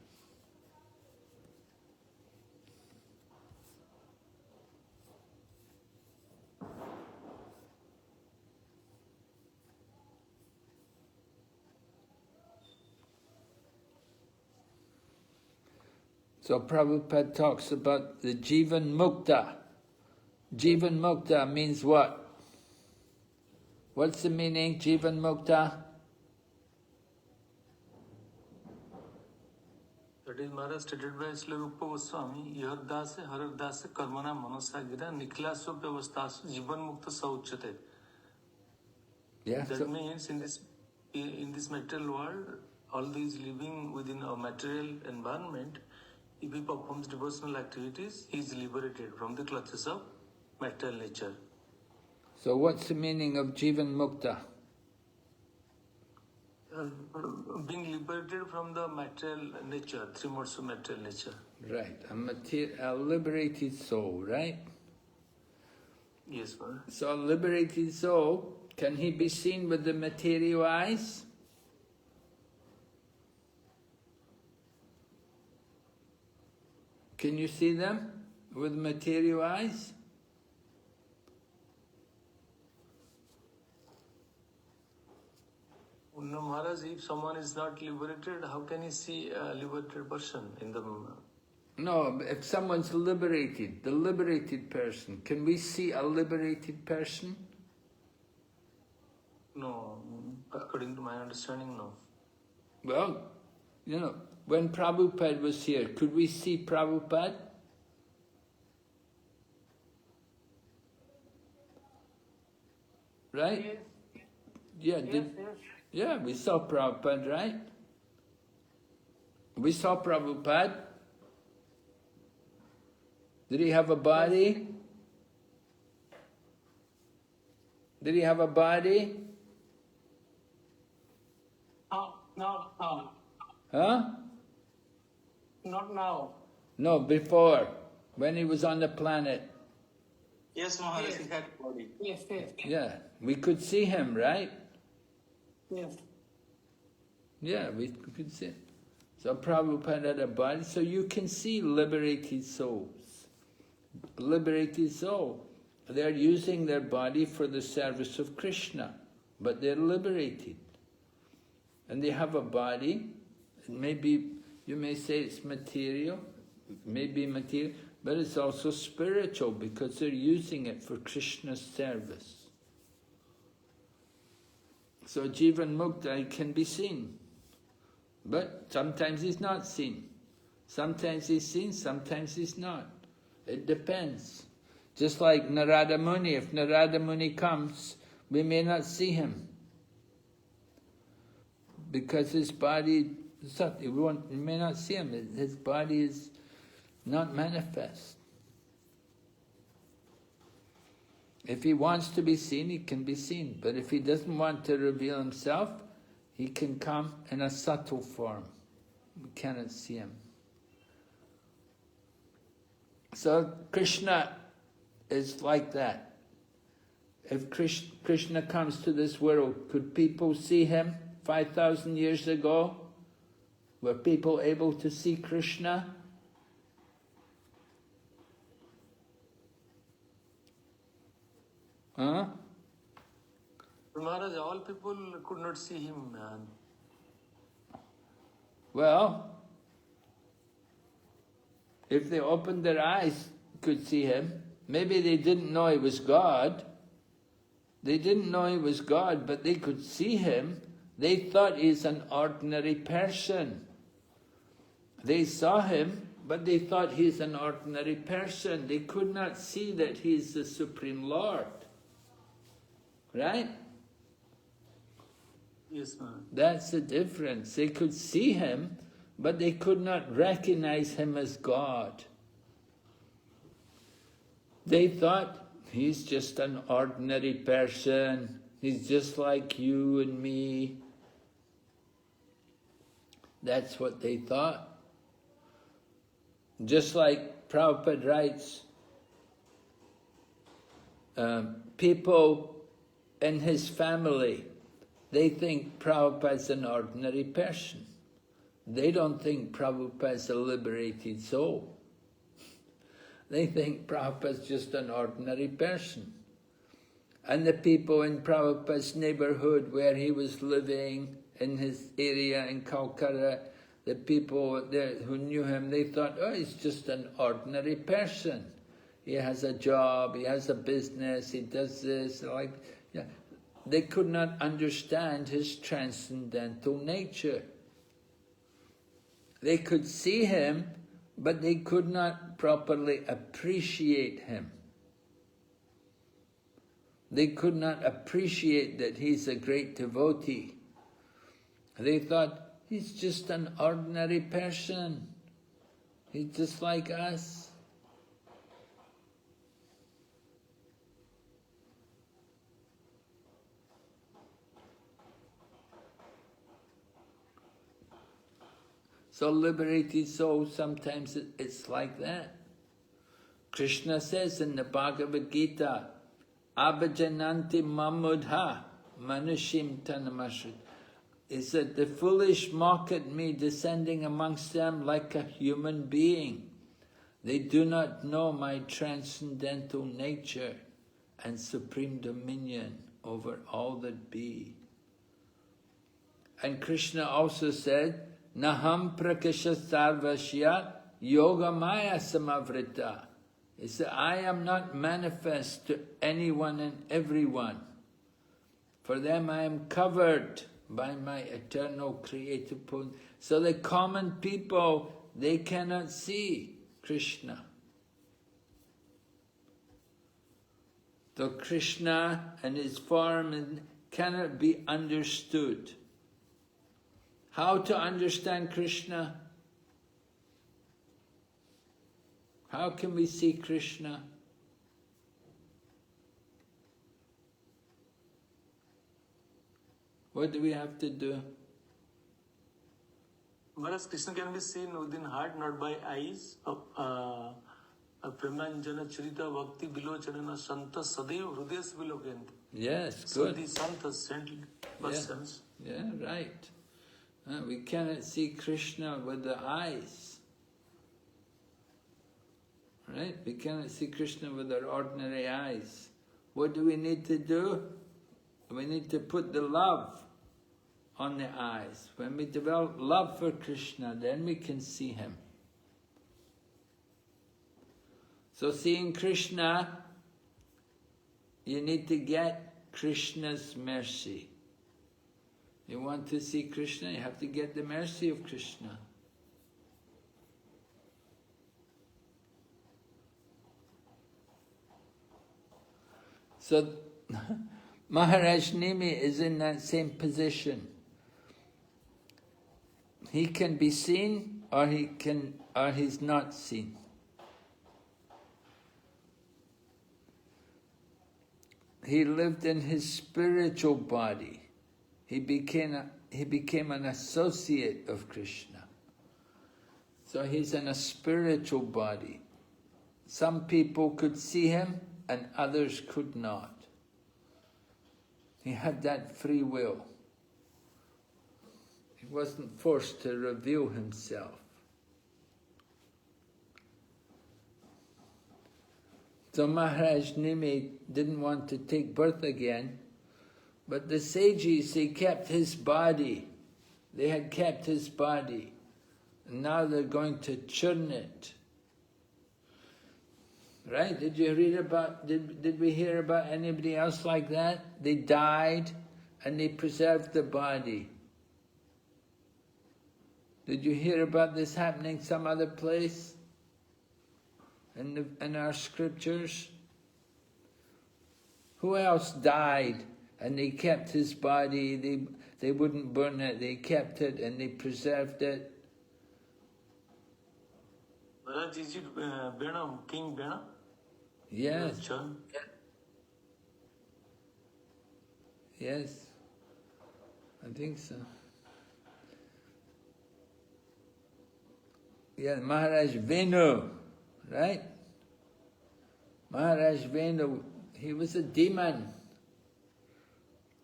So Prabhupada talks about the Jivan Mukta. Jivan Mukta means what? What's the meaning, Jivan Mukta? That is Maharaj stated by Srila Rupa Goswami, Yardase Haradase Karmana Manosagira Niklaso Vyavastasu Jivan Mukta Sauchate. Yeah, That means in this material world, all these living within a material environment, if he performs devotional activities, he is liberated from the clutches of material nature. So what's the meaning of Jivan Mukta? Being liberated from the material nature, three modes of material nature. Right, a liberated soul, right? Yes, sir. So a liberated soul, can he be seen with the material eyes? Can you see them with material eyes? No, Maharaj, if someone is not liberated, how can he see a liberated person in the moment? No, if someone's liberated, the liberated person, can we see a liberated person? No, according to my understanding, no. Well, you know, when Prabhupada was here, could we see Prabhupada? Right? Yeah, yeah, we saw Prabhupada, right? We saw Prabhupada. Did he have a body? Did he have a body? Not now. Huh? Not now. No, before, when he was on the planet. Yes, Maharaj, he had body. Yes. Yeah, we could see him, right? Yes. Yeah, we could see it. So Prabhupada had a body, so you can see liberated souls. Liberated soul. They're using their body for the service of Krishna, but they're liberated. And they have a body, maybe you may say it's material, maybe material, but it's also spiritual because they're using it for Krishna's service. So Jivan Mukta can be seen, but sometimes he's not seen. Sometimes he's seen, sometimes he's not. It depends. Just like Narada Muni, if Narada Muni comes, we may not see him. because his body, you may not see him, his body is not manifest. If he wants to be seen, he can be seen. But if he doesn't want to reveal himself, he can come in a subtle form. We cannot see him. So Krishna is like that. If Krishna comes to this world, could people see him 5,000 years ago? Were people able to see Krishna? Huh? Maharaj, all people could not see him, man. Well, if they opened their eyes, could see him. Maybe they didn't know he was God. They didn't know he was God, but they could see him. They thought he's an ordinary person. They saw him, but they thought he's an ordinary person. They could not see that he's the Supreme Lord. Right? Yes, ma'am. That's the difference. They could see him, but they could not recognize him as God. They thought, he's just an ordinary person. He's just like you and me. That's what they thought. Just like Prabhupada writes, people in his family, they think Prabhupada's an ordinary person. They don't think Prabhupada's a liberated soul. They think Prabhupada's just an ordinary person. And the people in Prabhupada's neighborhood where he was living, in his area in Calcutta, the people there who knew him, they thought, oh, he's just an ordinary person. He has a job, he has a business, he does this, like, yeah. They could not understand his transcendental nature. They could see him, but they could not properly appreciate him. They could not appreciate that he's a great devotee. They thought, he's just an ordinary person. He's just like us. So liberated souls, sometimes it's like that. Krishna says in the Bhagavad Gita, Abhajananti mamudha manushim tanamashrit. He said, the foolish mock at me, descending amongst them like a human being. They do not know my transcendental nature and supreme dominion over all that be. And Krishna also said, Naham prakasha sarvasya yoga maya samavrita. He said, I am not manifest to anyone and everyone. For them I am covered by my eternal creative potency. So the common people, they cannot see Krishna. So Krishna and his form cannot be understood. How to understand Krishna? How can we see Krishna? What do we have to do? Whereas Krishna can be seen within heart, not by eyes. Premanjana Charita Bhakti Bilochanana Santa Sadev Hrudes Bilokent. Yes, good. So these Santas, saintly persons. Yeah, right. We cannot see Krishna with the eyes. Right? We cannot see Krishna with our ordinary eyes. What do we need to do? We need to put the love on the eyes. When we develop love for Krishna, then we can see him. So seeing Krishna, you need to get Krishna's mercy. You want to see Krishna, you have to get the mercy of Krishna. So Maharaj Nimi is in that same position. He can be seen or he's not seen. He lived in his spiritual body. He became an associate of Krishna. So he's in a spiritual body. Some people could see him and others could not. He had that free will. He wasn't forced to reveal himself. So Maharaj Nimi didn't want to take birth again, but the sages, they kept his body. They had kept his body. And now they're going to churn it. Right? Did you read about, did we hear about anybody else like that? They died and they preserved the body. Did you hear about this happening some other place in our scriptures? Who else died and they kept his body? They wouldn't burn it. They kept it and they preserved it. Maharaj, is it Bena, King Bena? Yes. Yes. I think so. Yeah, Maharaj Venu, right? Maharaj Venu, he was a demon.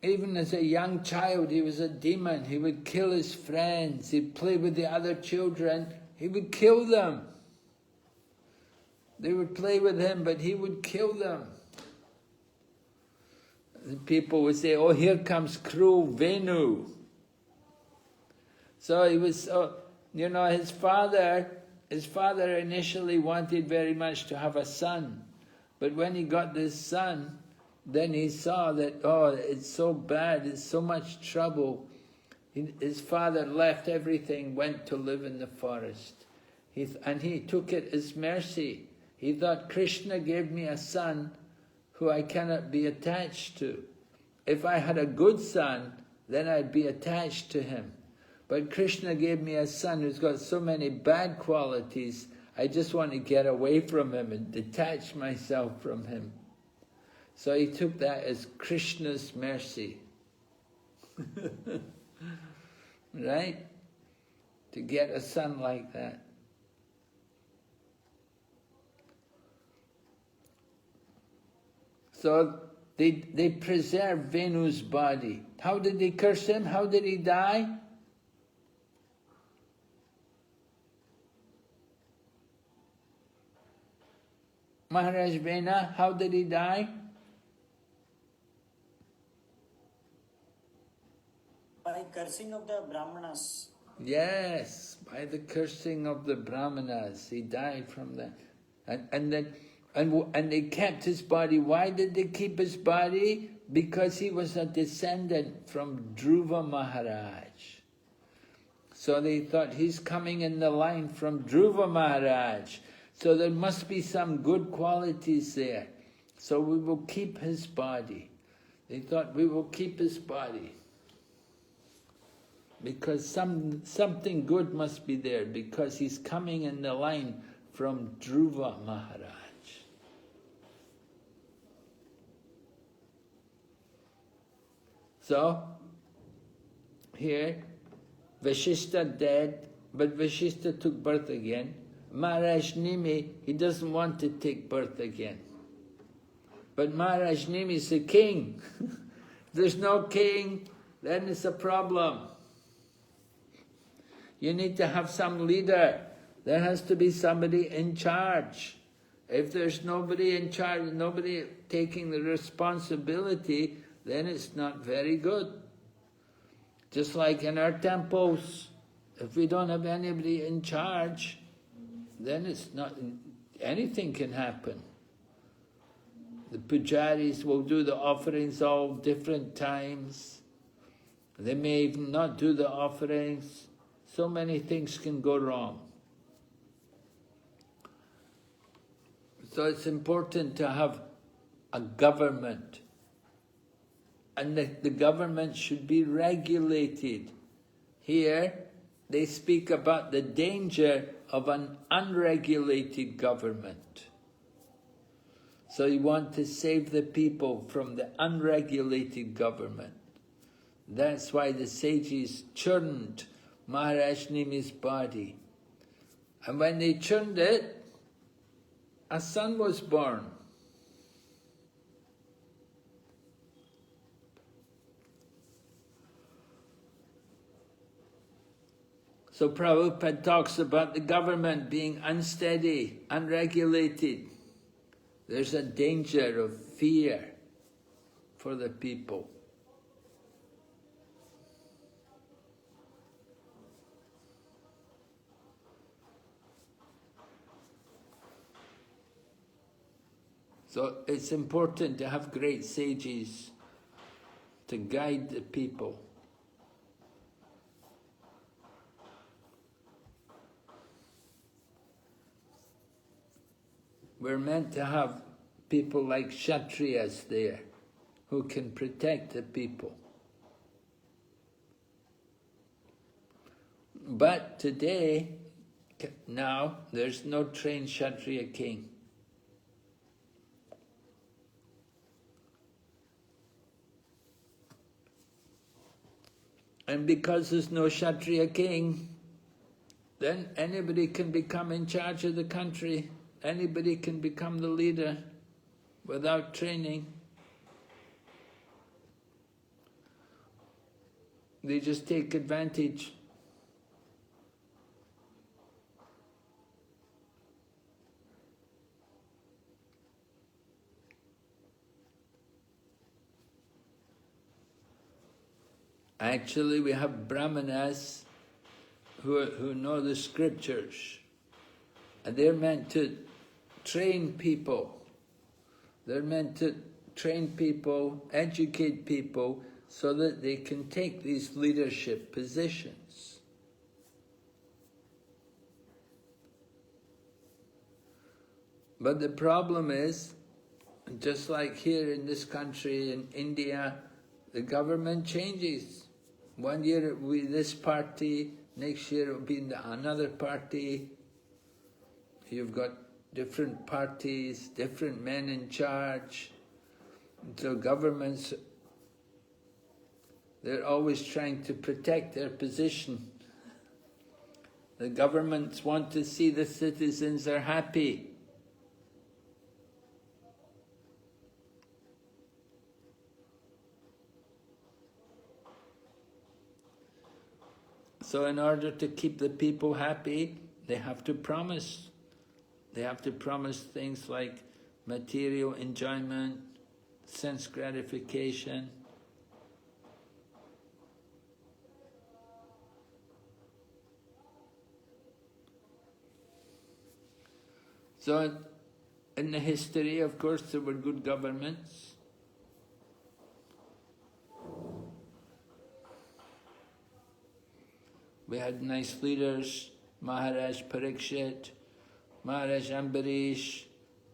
Even as a young child, he was a demon. He would kill his friends. He'd play with the other children. He would kill them. They would play with him, but he would kill them. And people would say, oh, here comes cruel Venu. So he was, you know, his father initially wanted very much to have a son. But when he got this son, then he saw that, oh, it's so bad, it's so much trouble. His father left everything, went to live in the forest. And he took it as mercy. He thought, Krishna gave me a son who I cannot be attached to. If I had a good son, then I'd be attached to him. But Krishna gave me a son who's got so many bad qualities, I just want to get away from him and detach myself from him. So he took that as Krishna's mercy. Right? To get a son like that. So they preserved Venu's body. How did they curse him? How did he die? Maharaj Vena, how did he die? By cursing of the Brahmanas. Yes, by the cursing of the Brahmanas. He died from that. And they kept his body. Why did they keep his body? Because he was a descendant from Dhruva Maharaj. So they thought he's coming in the line from Dhruva Maharaj. So there must be some good qualities there. So we will keep his body. They thought we will keep his body. Because something good must be there, because he's coming in the line from Dhruva Maharaj. So, here, Vashishta dead, but Vashishta took birth again. Maharaj Nimi, he doesn't want to take birth again. But Maharaj Nimi is the king. If there's no king, then it's a problem. You need to have some leader. There has to be somebody in charge. If there's nobody in charge, nobody taking the responsibility, then it's not very good. Just like in our temples, if we don't have anybody in charge, then it's not, anything can happen. The pujaris will do the offerings all different times. They may even not do the offerings. So many things can go wrong. So it's important to have a government. And the government should be regulated. Here, they speak about the danger of an unregulated government. So you want to save the people from the unregulated government. That's why the sages churned Maharaj Nimi's body. And when they churned it, a son was born. So Prabhupada talks about the government being unsteady, unregulated. There's a danger of fear for the people. So it's important to have great sages to guide the people. We're meant to have people like Kshatriyas there who can protect the people. But today, now, there's no trained Kshatriya king. And because there's no Kshatriya king, then anybody can become in charge of the country. Anybody can become the leader without training. They just take advantage. Actually, we have brahmanas who know the scriptures, and they're meant to train people. They're meant to train people, educate people, so that they can take these leadership positions. But the problem is, just like here in this country, in India, the government changes. One year it will be this party, next year it will be another party. You've got different parties, different men in charge. So governments, they're always trying to protect their position. The governments want to see the citizens are happy. So in order to keep the people happy, they have to promise. They have to promise things like material enjoyment, sense gratification. So in the history, of course, there were good governments. We had nice leaders, Maharaj Parikshit, Maharaj Ambarish,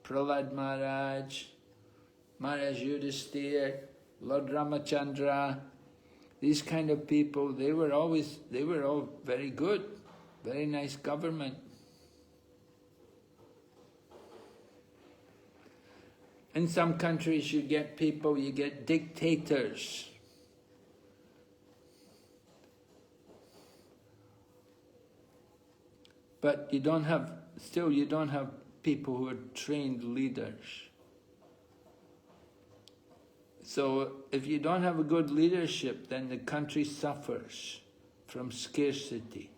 Prahlad Maharaj, Maharaj Yudhisthira, Lord Ramachandra. These kind of people, they were all very good, very nice government. In some countries you get dictators. But you don't have people who are trained leaders. So if you don't have a good leadership, then the country suffers from scarcity.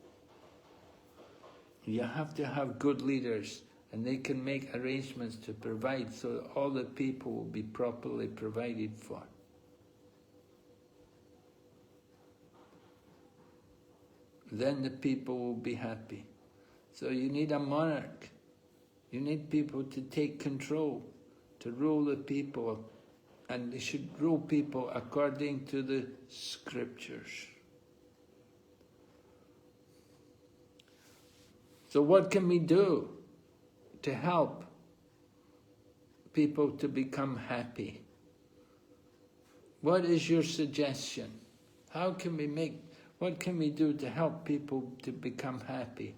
You have to have good leaders, and they can make arrangements to provide so that all the people will be properly provided for. Then the people will be happy. So you need a monarch. You need people to take control, to rule the people, and they should rule people according to the scriptures. So what can we do to help people to become happy? What is your suggestion? How can we make What can we do to help people to become happy?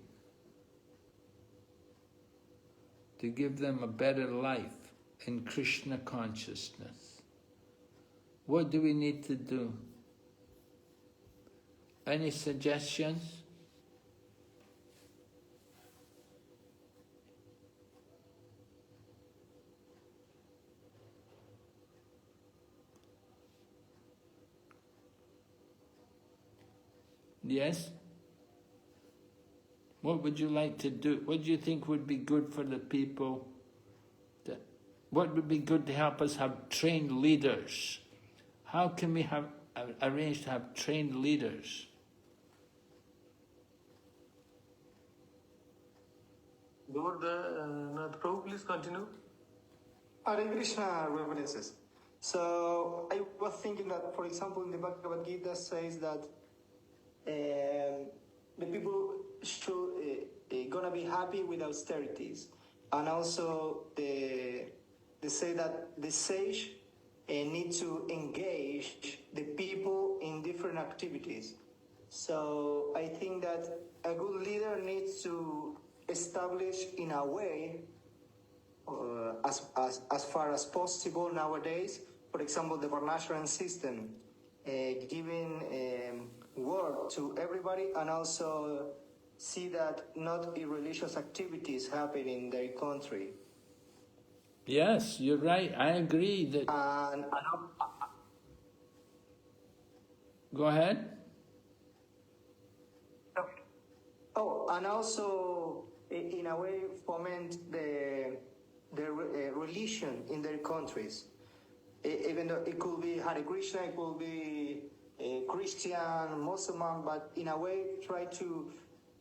To give them a better life in Krishna consciousness. What do we need to do? Any suggestions? Yes? What would you like to do? What do you think would be good for the people? What would be good to help us have trained leaders? How can we have arrange to have trained leaders? Lord Nath Prabhu, please continue. Hare Krishna, reverences. So I was thinking that, for example, in the Bhagavad Gita says that the people should gonna be happy with austerities, and also they say that the sage need to engage the people in different activities. So I think that a good leader needs to establish in a way, as far as possible nowadays, for example, the Varnashram system, giving work to everybody, and also see that not irreligious activities happen in their country. Yes, you're right. I agree that. Go ahead. Oh, and also, in a way, foment the religion in their countries. Even though it could be Hare Krishna, it could be Christian, Muslim, but in a way, try to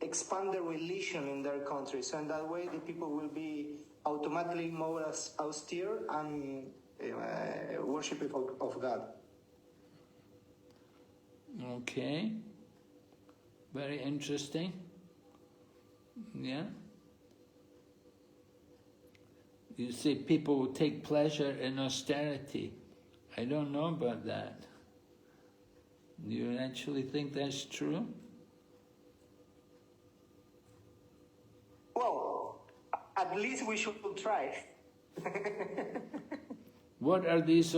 expand the religion in their countries, and that way the people will be automatically more austere and worshiping of God. Okay. Very interesting. Yeah. You say people will take pleasure in austerity. I don't know about that. Do you actually think that's true? Well, at least we should try. What are these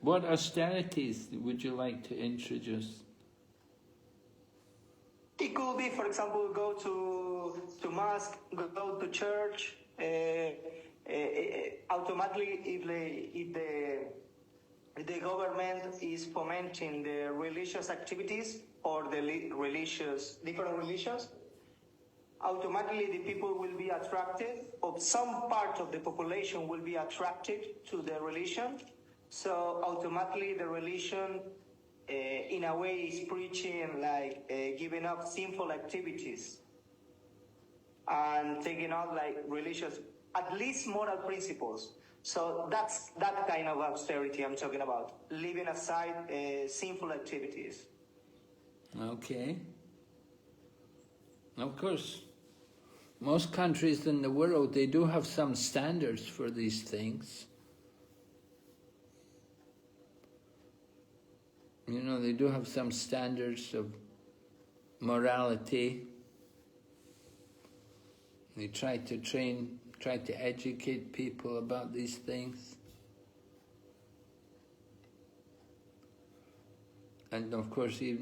what austerities would you like to introduce? It could be, for example, go to mosque, go to church. Automatically, if the government is fomenting the religious activities or the different religions, automatically the people will be attracted, or some part of the population will be attracted to the religion. So automatically the religion, in a way, is preaching like giving up sinful activities and taking out like religious, at least moral principles. So that's that kind of austerity I'm talking about, leaving aside sinful activities. Okay. Of course, most countries in the world, they do have some standards for these things. You know, they do have some standards of morality. They try to educate people about these things. And of course, we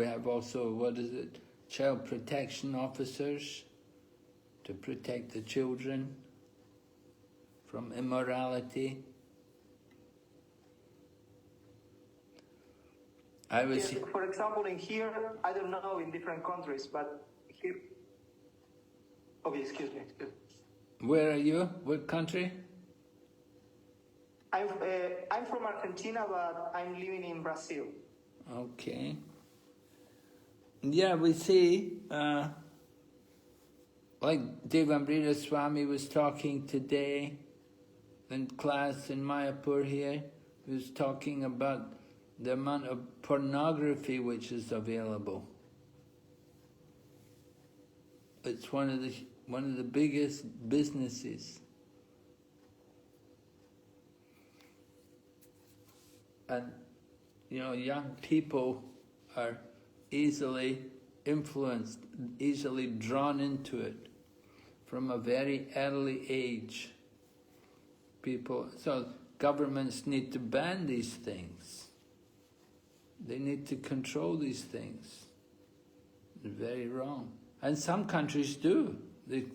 have also, child protection officers to protect the children from immorality. For example, in here, I don't know in different countries, but here. Oh, excuse me. Where are you? What country? I'm from Argentina, but I'm living in Brazil. Okay. Yeah, we see, like B.V.V. Swami was talking today in class in Mayapur here. He was talking about the amount of pornography which is available. It's one of the biggest businesses. And, you know, young people are easily influenced, easily drawn into it from a very early age. So governments need to ban these things. They need to control these things. It's very wrong. And some countries do.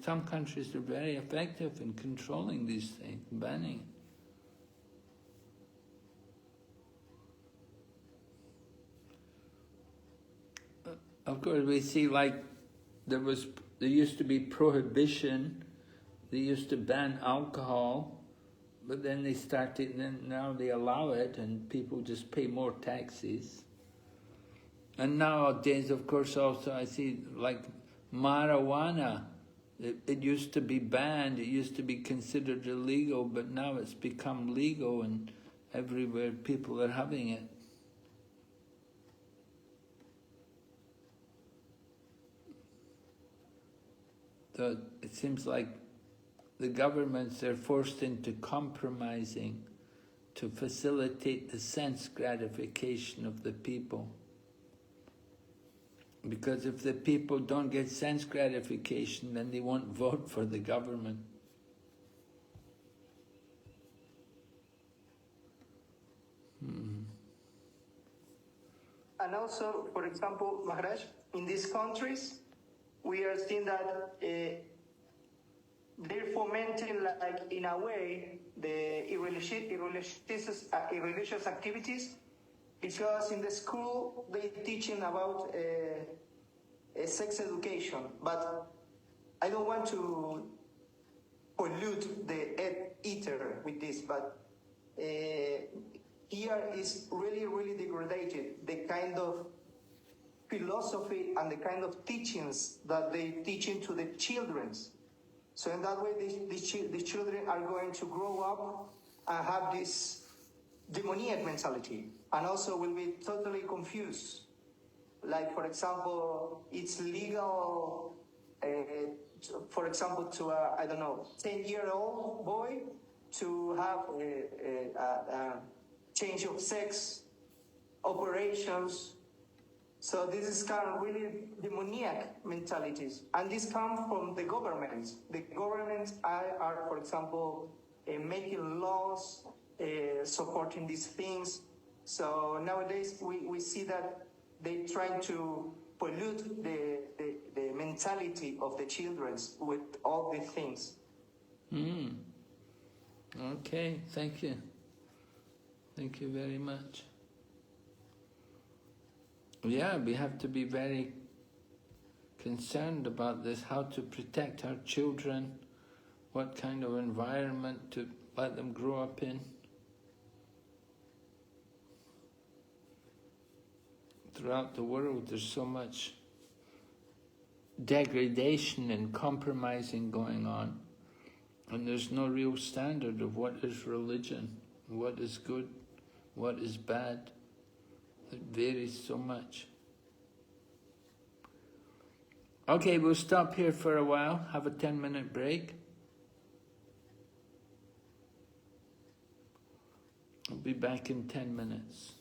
Some countries are very effective in controlling these things, banning. Of course, we see like there used to be prohibition. They used to ban alcohol, but then they started. Then now they allow it, and people just pay more taxes. And nowadays, of course, also I see like marijuana. It used to be banned. It used to be considered illegal, but now it's become legal, and everywhere people are having it. So it seems like the governments are forced into compromising to facilitate the sense gratification of the people. Because if the people don't get sense gratification, then they won't vote for the government. And also, for example, Maharaj, in these countries, we are seeing that they're fomenting, like in a way, the irreligious activities, because in the school they're teaching about sex education, but I don't want to pollute the ether with this, but here is really, really degraded, the kind of philosophy and the kind of teachings that they teaching to the children. So in that way, these children are going to grow up and have this demoniac mentality, and also will be totally confused. Like, for example, it's legal, for example, to a, I don't know, 10-year-old boy to have a change of sex, operations. So this is kind of really demoniac mentalities. And this comes from the governments. The governments are for example, making laws, supporting these things. So nowadays we see that they're trying to pollute the mentality of the children with all these things. Okay, thank you. Thank you very much. Yeah, we have to be very concerned about this, how to protect our children, what kind of environment to let them grow up in. Throughout the world, there's so much degradation and compromising going on, and there's no real standard of what is religion, what is good, what is bad. It varies so much. Okay, we'll stop here for a while, have a 10-minute break. I'll be back in 10 minutes.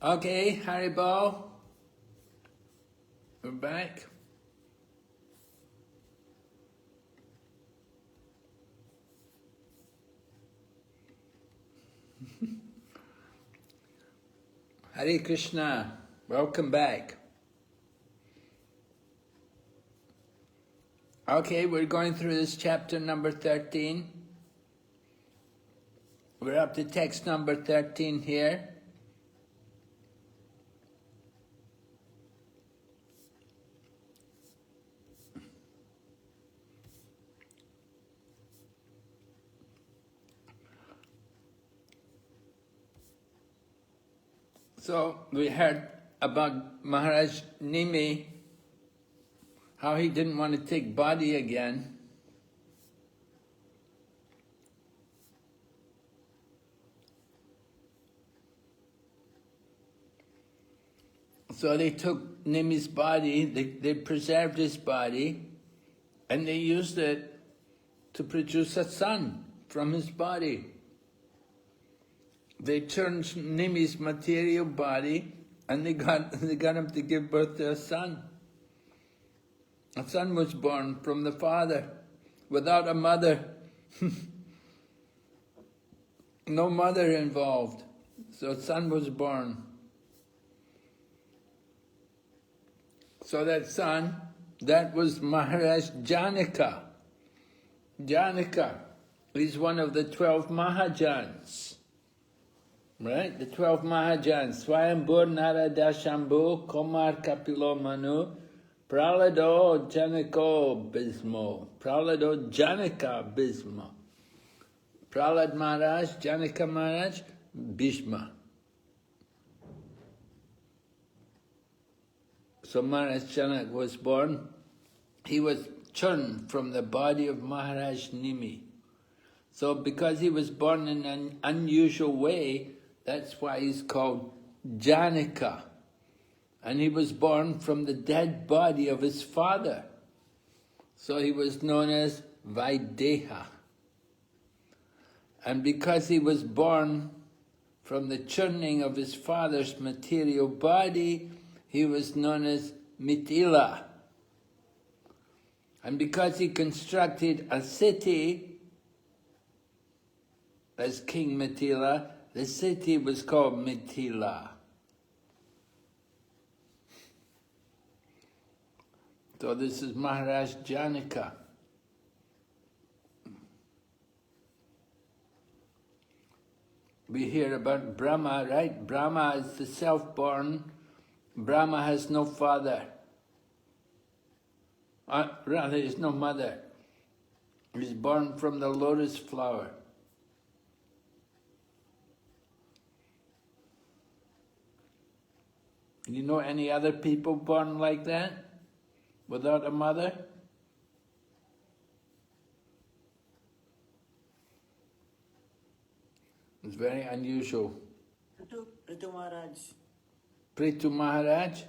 Okay, Haribol. We're back. Hare Krishna, welcome back. Okay, we're going through this chapter number 13. We're up to text number 13 here. So we heard about Maharaj Nimi, how he didn't want to take body again. So they took Nimi's body, they preserved his body, and they used it to produce a son from his body. They turned Nimi's material body and they got him to give birth to a son. A son was born from the father, without a mother. No mother involved. So a son was born. So that son, that was Maharaj Janaka. Janaka is one of the 12 Mahajans. Right? The 12 Mahajans. Swayambur Narada Shambhu Komar Kapilo Manu Pralado Janako Bhismo. Pralado Janaka Bhisma. Pralad Maharaj, Janaka Maharaj, Bhishma. So Maharaj Janak was born. He was churned from the body of Maharaj Nimi. So because he was born in an unusual way, that's why he's called Janaka. And he was born from the dead body of his father. So he was known as Vaideha. And because he was born from the churning of his father's material body, he was known as Mithila. And because he constructed a city as King Mithila, the city was called Mithila. So this is Maharaj Janaka. We hear about Brahma, right? Brahma is the self-born. Brahma has no father. Rather, he has no mother. He's born from the lotus flower. You know any other people born like that? Without a mother? It's very unusual. Prithu Maharaj. Prithu Maharaj?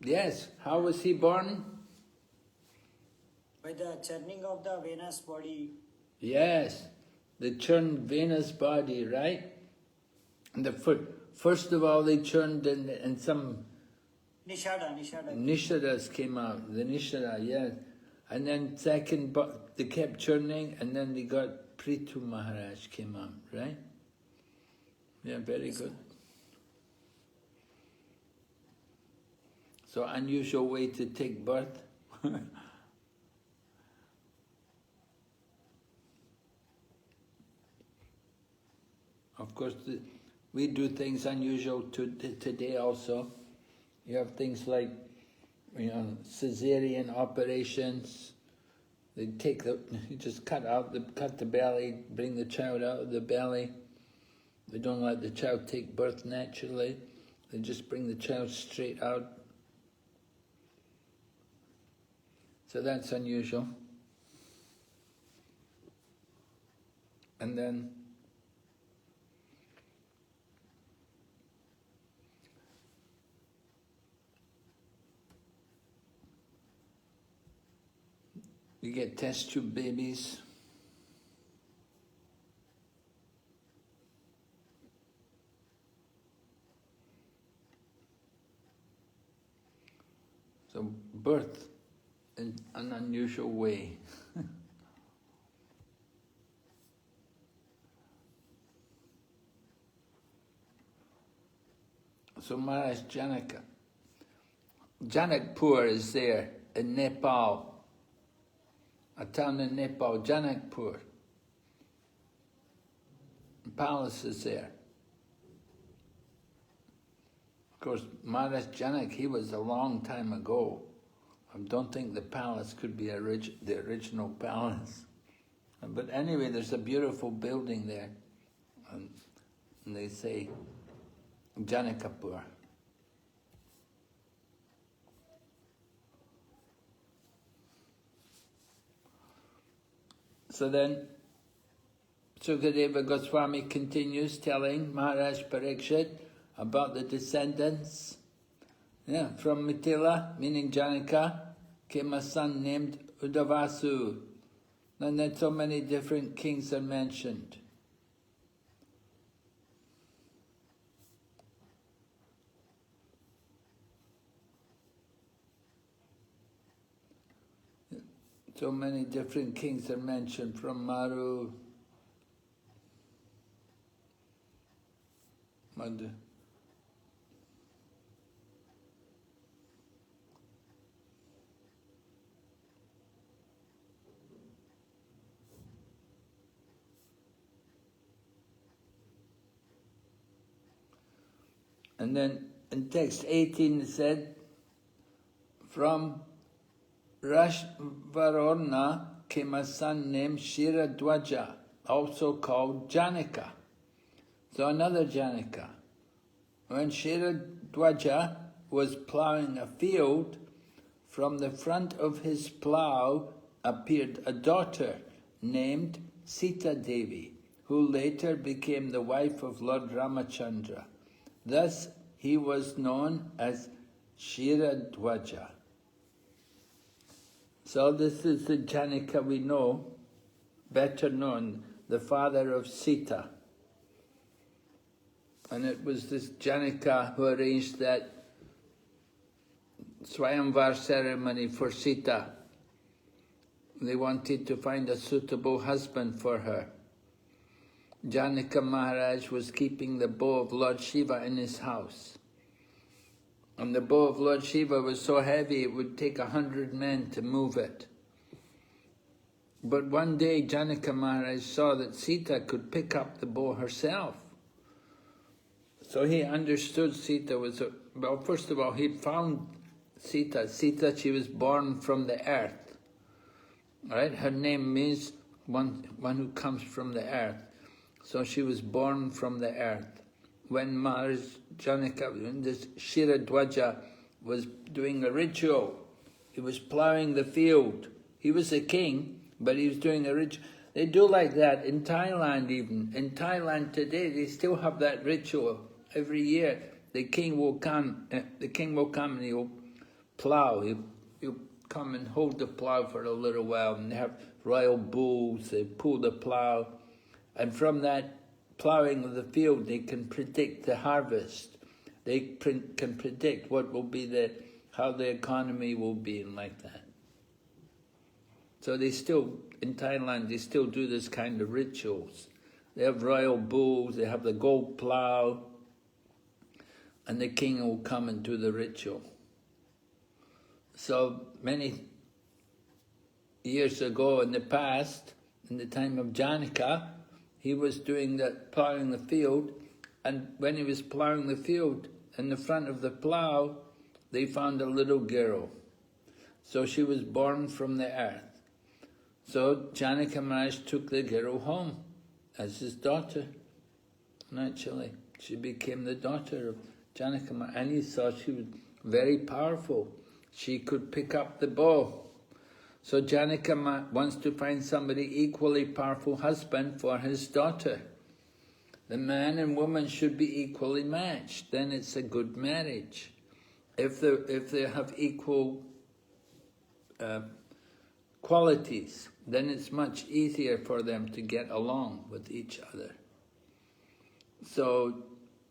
Yes. How was he born? By the churning of the Venus body. Yes. They churned Venus body, right? And first of all, they churned and some Nishadas came out. The Nishada, yes. And then second, they kept churning, and then they got Prithu Maharaj came out, right? Yeah, very good. So unusual way to take birth. Of course, we do things unusual today also. You have things like, cesarean operations. They you just cut the belly, bring the child out of the belly. They don't let the child take birth naturally. They just bring the child straight out. So that's unusual. And then you get test tube babies. So birth in an unusual way. So Maharaj Janakpur is there in Nepal, a town in Nepal, Janakpur. The palace is there. Of course, Maharaj Janak, he was a long time ago. I don't think the palace could be the original palace. But anyway, there's a beautiful building there. And they say Janakpur. So then, Sukadeva Goswami continues telling Maharaj Parikshit about the descendants. Yeah, from Mithila, meaning Janaka, came a son named Udavasu. And then so many different kings are mentioned. So many different kings are mentioned, from Maru, Madhu. And then in text 18 it said, from Rashvarona came a son named Shiradwaja, also called Janaka. So another Janaka. When Shiradwaja was ploughing a field, from the front of his plough appeared a daughter named Sita Devi, who later became the wife of Lord Ramachandra. Thus he was known as Shiradwaja. So this is the Janaka we know, better known, the father of Sita. And it was this Janaka who arranged that Swayamvar ceremony for Sita. They wanted to find a suitable husband for her. Janaka Maharaj was keeping the bow of Lord Shiva in his house. And the bow of Lord Shiva was so heavy it would take 100 men to move it. But one day Janaka Maharaj saw that Sita could pick up the bow herself. So he understood Sita was well, first of all, he found Sita. Sita, she was born from the earth. Right? Her name means one who comes from the earth. So she was born from the earth. When Maharaj Janaka, when this Shiradwaja was doing a ritual, he was ploughing the field. He was a king, but he was doing a ritual. They do like that in Thailand even. In Thailand today, they still have that ritual. Every year, the king will come and he'll plough. He'll come and hold the plough for a little while, and they have royal bulls, they pull the plough, and from that ploughing of the field, they can predict the harvest. They can predict what will be how the economy will be, and like that. So they still, in Thailand, they still do this kind of rituals. They have royal bulls, they have the gold plough, and the king will come and do the ritual. So many years ago in the past, in the time of Janaka, he was doing that, ploughing the field, and when he was ploughing the field, in the front of the plough, they found a little girl. So she was born from the earth. So Janaka Maharaj took the girl home as his daughter. Naturally, she became the daughter of Janaka Maharaj, and he saw she was very powerful. She could pick up the bow. So Janaka wants to find somebody equally powerful husband for his daughter. The man and woman should be equally matched. Then it's a good marriage. If they have equal qualities, then it's much easier for them to get along with each other. So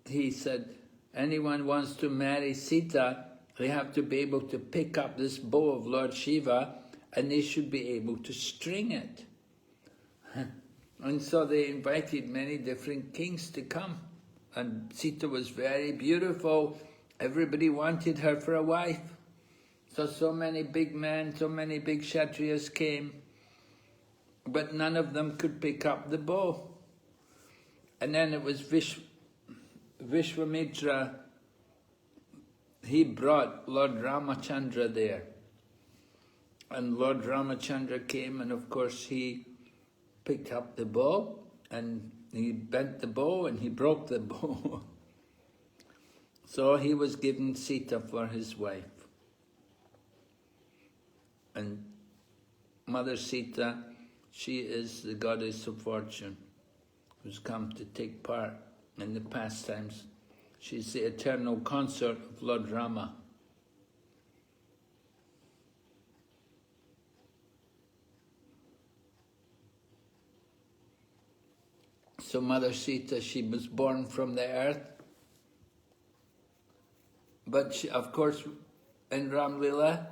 he said, anyone wants to marry Sita, They have to be able to pick up this bow of Lord Shiva, and they should be able to string it. And so they invited many different kings to come. And Sita was very beautiful. Everybody wanted her for a wife. So many big men, so many big Kshatriyas came, but none of them could pick up the bow. And then it was Vishwamitra. He brought Lord Ramachandra there. And Lord Ramachandra came, and of course he picked up the bow, and he bent the bow, and he broke the bow. So he was given Sita for his wife. And Mother Sita, she is the goddess of fortune, who's come to take part in the pastimes. She's the eternal consort of Lord Rama. So Mother Sita, she was born from the earth, but she, of course, in Ramlila,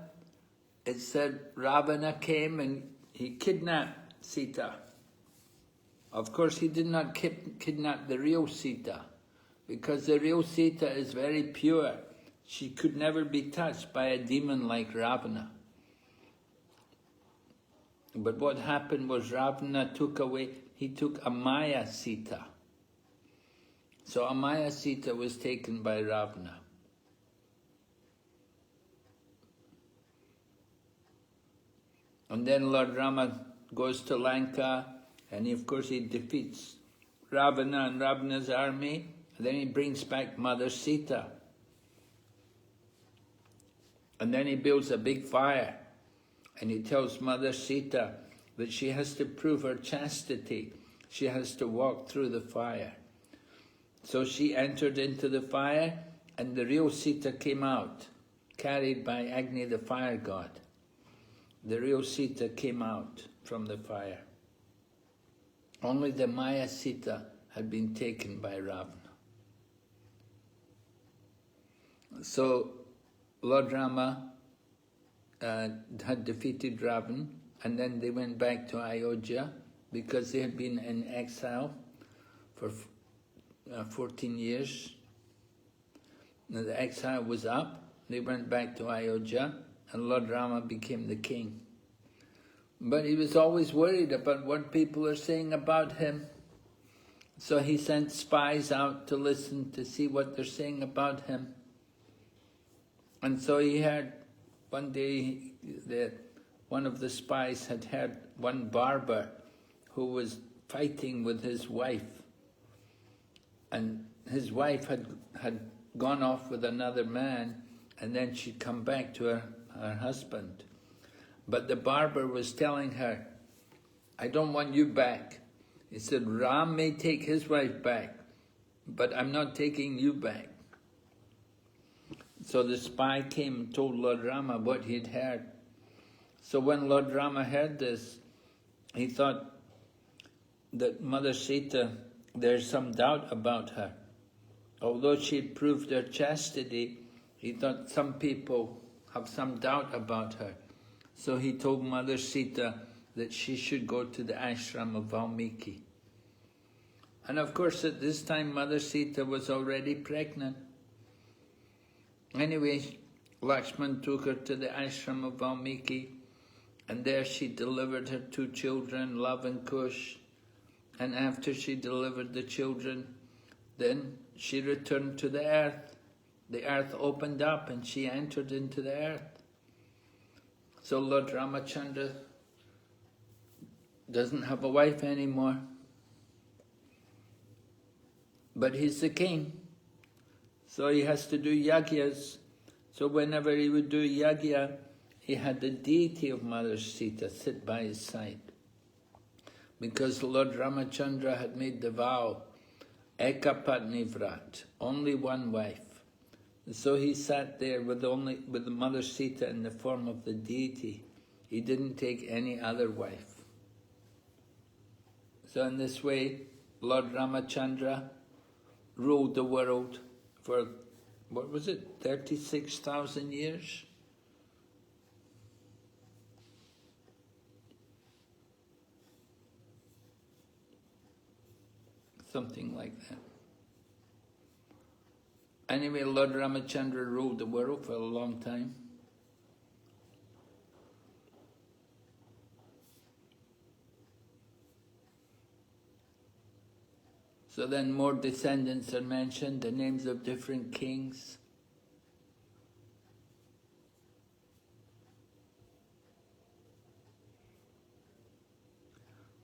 it said Ravana came and he kidnapped Sita. Of course, he did not kidnap the real Sita, because the real Sita is very pure. She could never be touched by a demon like Ravana. But what happened was Ravana took a Maya Sita. So a Maya Sita was taken by Ravana. And then Lord Rama goes to Lanka, and of course he defeats Ravana and Ravana's army, and then he brings back Mother Sita. And then he builds a big fire, and he tells Mother Sita that she has to prove her chastity. She has to walk through the fire. So she entered into the fire, and the real Sita came out, carried by Agni, the fire god. The real Sita came out from the fire. Only the Maya Sita had been taken by Ravana. So Lord Rama had defeated Ravan, and then they went back to Ayodhya because they had been in exile for 14 years. Now the exile was up, they went back to Ayodhya, and Lord Rama became the king. But he was always worried about what people are saying about him. So he sent spies out to listen, to see what they're saying about him. And so he heard, one day, that one of the spies had heard one barber who was fighting with his wife. And his wife had gone off with another man, and then she'd come back to her husband. But the barber was telling her, I don't want you back. He said, Ram may take his wife back, but I'm not taking you back. So the spy came and told Lord Rama what he'd heard. So when Lord Rama heard this, he thought that Mother Sita, there's some doubt about her. Although she had proved her chastity, he thought some people have some doubt about her. So he told Mother Sita that she should go to the ashram of Valmiki. And of course at this time Mother Sita was already pregnant. Anyway, Lakshman took her to the ashram of Valmiki, and there she delivered her 2 children, Lava and Kush. And after she delivered the children, then she returned to the earth. The earth opened up and she entered into the earth. So Lord Ramachandra doesn't have a wife anymore. But he's the king. So he has to do yagyas. So whenever he would do yagya, he had the deity of Mother Sita sit by his side. Because Lord Ramachandra had made the vow, Ekapatni Vrat, only one wife. So he sat there with the Mother Sita in the form of the deity. He didn't take any other wife. So in this way, Lord Ramachandra ruled the world for what was it, 36,000 years? Something like that. Anyway, Lord Ramachandra ruled the world for a long time. So then more descendants are mentioned, the names of different kings.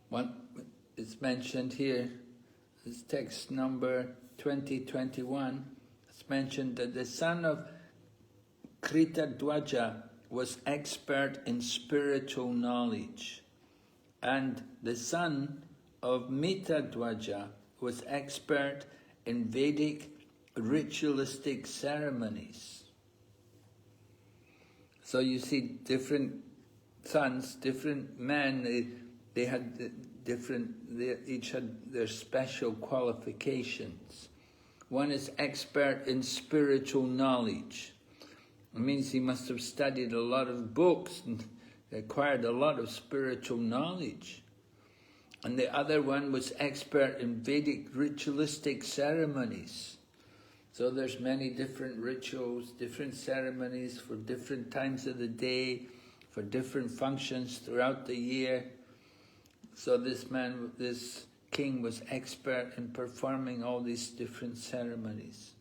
One is mentioned here, this text number 2021. It's mentioned that the son of Kritadwaja was expert in spiritual knowledge, and the son of Mitadwaja was expert in Vedic ritualistic ceremonies. So you see different sons, different men, they had different, they each had their special qualifications. One is expert in spiritual knowledge. It means he must have studied a lot of books and acquired a lot of spiritual knowledge. And the other one was expert in Vedic ritualistic ceremonies. So there's many different rituals, different ceremonies for different times of the day, for different functions throughout the year. So this man, this king, was expert in performing all these different ceremonies.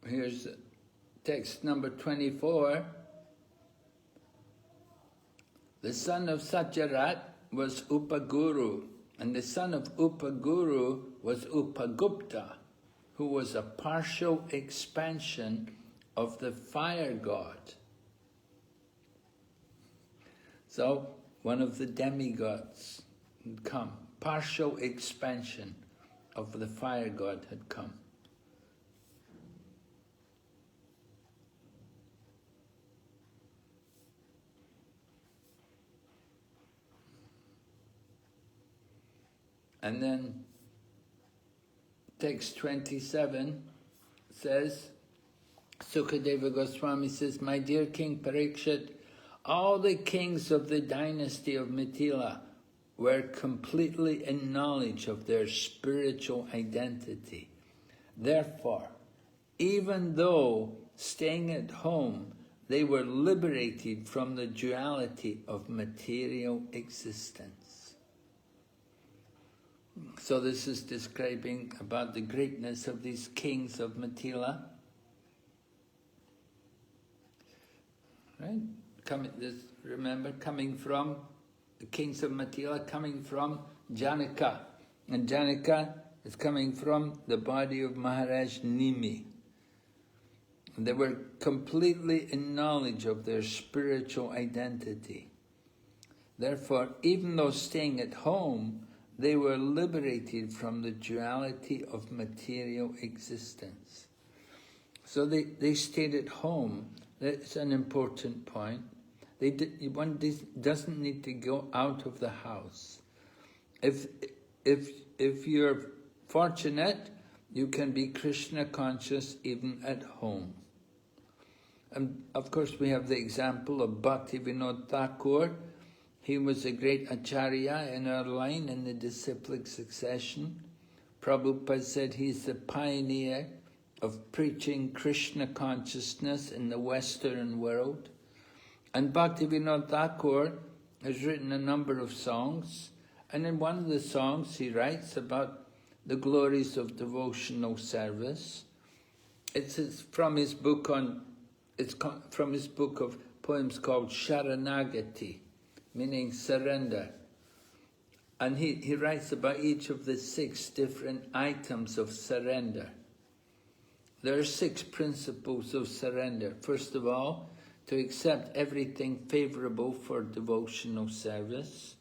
Here's text number 24. The son of Satyarat was Upaguru, and the son of Upaguru was Upagupta, who was a partial expansion of the fire god. So one of the demigods had come, partial expansion of the fire god had come. And then text 27 says, Sukadeva Goswami says, my dear King Parikshit, all the kings of the dynasty of Mithila were completely in knowledge of their spiritual identity. Therefore, even though staying at home, they were liberated from the duality of material existence. So this is describing about the greatness of these kings of Mithila. Right? Remember, coming from the kings of Mithila, coming from Janaka. And Janaka is coming from the body of Maharaj Nimi. And they were completely in knowledge of their spiritual identity. Therefore, even though staying at home, they were liberated from the duality of material existence. So they stayed at home. That's an important point. One doesn't need to go out of the house. If you're fortunate, you can be Krishna conscious even at home. And of course we have the example of Bhakti Vinod Thakur. He was a great acharya in our line in the disciplic succession. Prabhupada said he's the pioneer of preaching Krishna consciousness in the Western world. And Bhakti Vinod Thakur has written a number of songs, and in one of the songs he writes about the glories of devotional service. It's from his book of poems called Sharanagati, meaning surrender. And he writes about each of the 6 different items of surrender. there are 6 principles of surrender. First of all, to accept everything favorable for devotional service.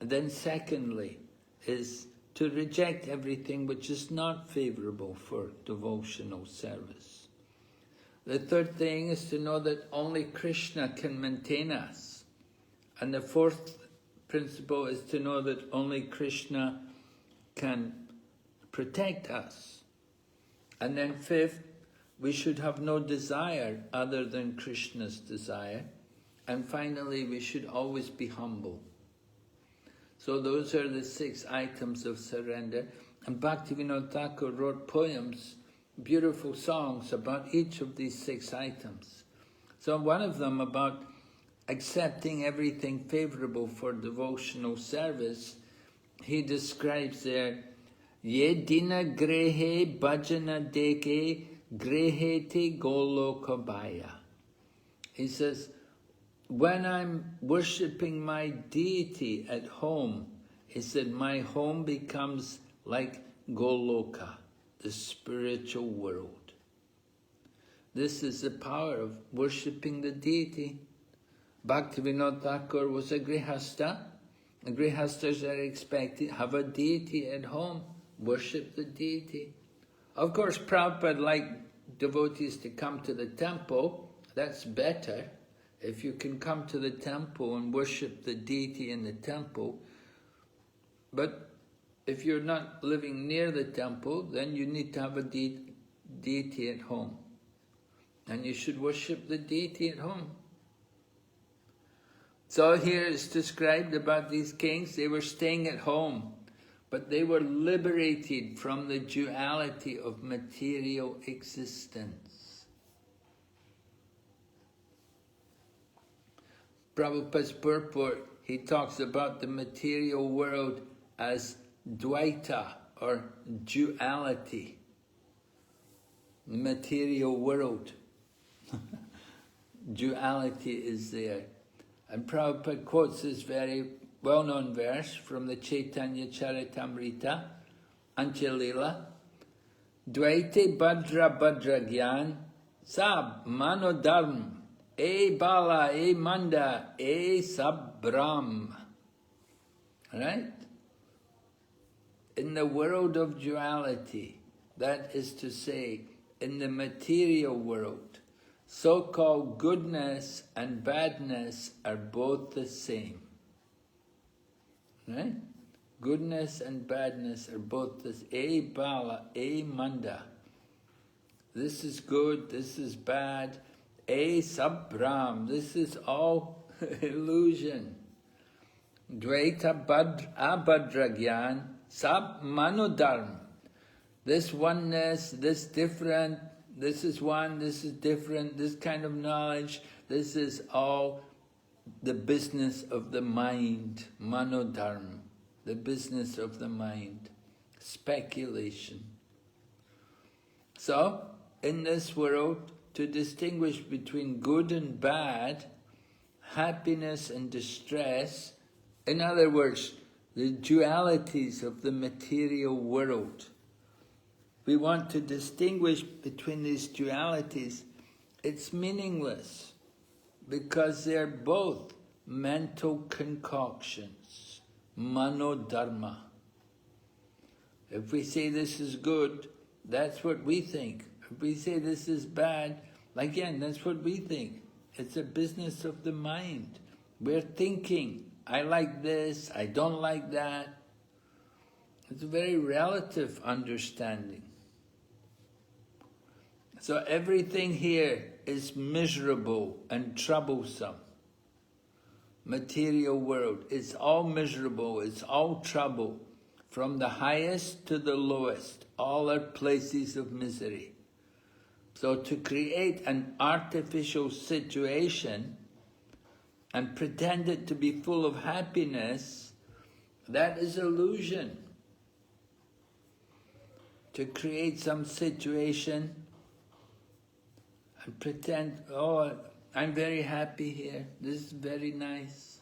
And then secondly, is to reject everything which is not favorable for devotional service. The third thing is to know that only Krishna can maintain us. And the fourth principle is to know that only Krishna can protect us. And then fifth, we should have no desire other than Krishna's desire. And finally, we should always be humble. So those are the 6 items of surrender. And Bhaktivinoda Thakur wrote poems, beautiful songs about each of these 6 items. So one of them about accepting everything favorable for devotional service, he describes there, Ye dina grehe bhajana deke grehete golokabaya. He says, when I'm worshipping my deity at home, he said, my home becomes like Goloka, the spiritual world. This is the power of worshipping the deity. Bhaktivinoda Thakur was a grihastha. The grihasthas are expected to have a deity at home, worship the deity. Of course, Prabhupada liked devotees to come to the temple. That's better. If you can come to the temple and worship the deity in the temple. But if you're not living near the temple, then you need to have a deity at home. And you should worship the deity at home. So here it's described about these kings. They were staying at home, but they were liberated from the duality of material existence. Prabhupada's purport, he talks about the material world as Dvaita, or duality. The material world. Duality is there. And Prabhupada quotes this very well-known verse from the Chaitanya Charitamrita, Anchalila. Dvaite Bhadra Bhadra Gyan Sab Manodharm E Bala E Manda E Sabram. Right? In the world of duality, that is to say, in the material world, so-called goodness and badness are both the same. Right? Goodness and badness are both the same. E Bala, E Manda. This is good, this is bad. E Sabram, this is all illusion. Dvaita Abhadragyan Sab Manodharm. This oneness, this different, this is one, this is different, this kind of knowledge, this is all the business of the mind, Manodharm, the business of the mind, speculation. So, in this world, to distinguish between good and bad, happiness and distress, in other words, the dualities of the material world. We want to distinguish between these dualities. It's meaningless because they're both mental concoctions, manodharma. If we say this is good, that's what we think. If we say this is bad, again, that's what we think. It's a business of the mind. We're thinking, I like this, I don't like that. It's a very relative understanding. So everything here is miserable and troublesome. Material world, it's all miserable, it's all trouble. From the highest to the lowest, all are places of misery. So to create an artificial situation and pretend it to be full of happiness, that is illusion. To create some situation and pretend, oh, I'm very happy here, this is very nice.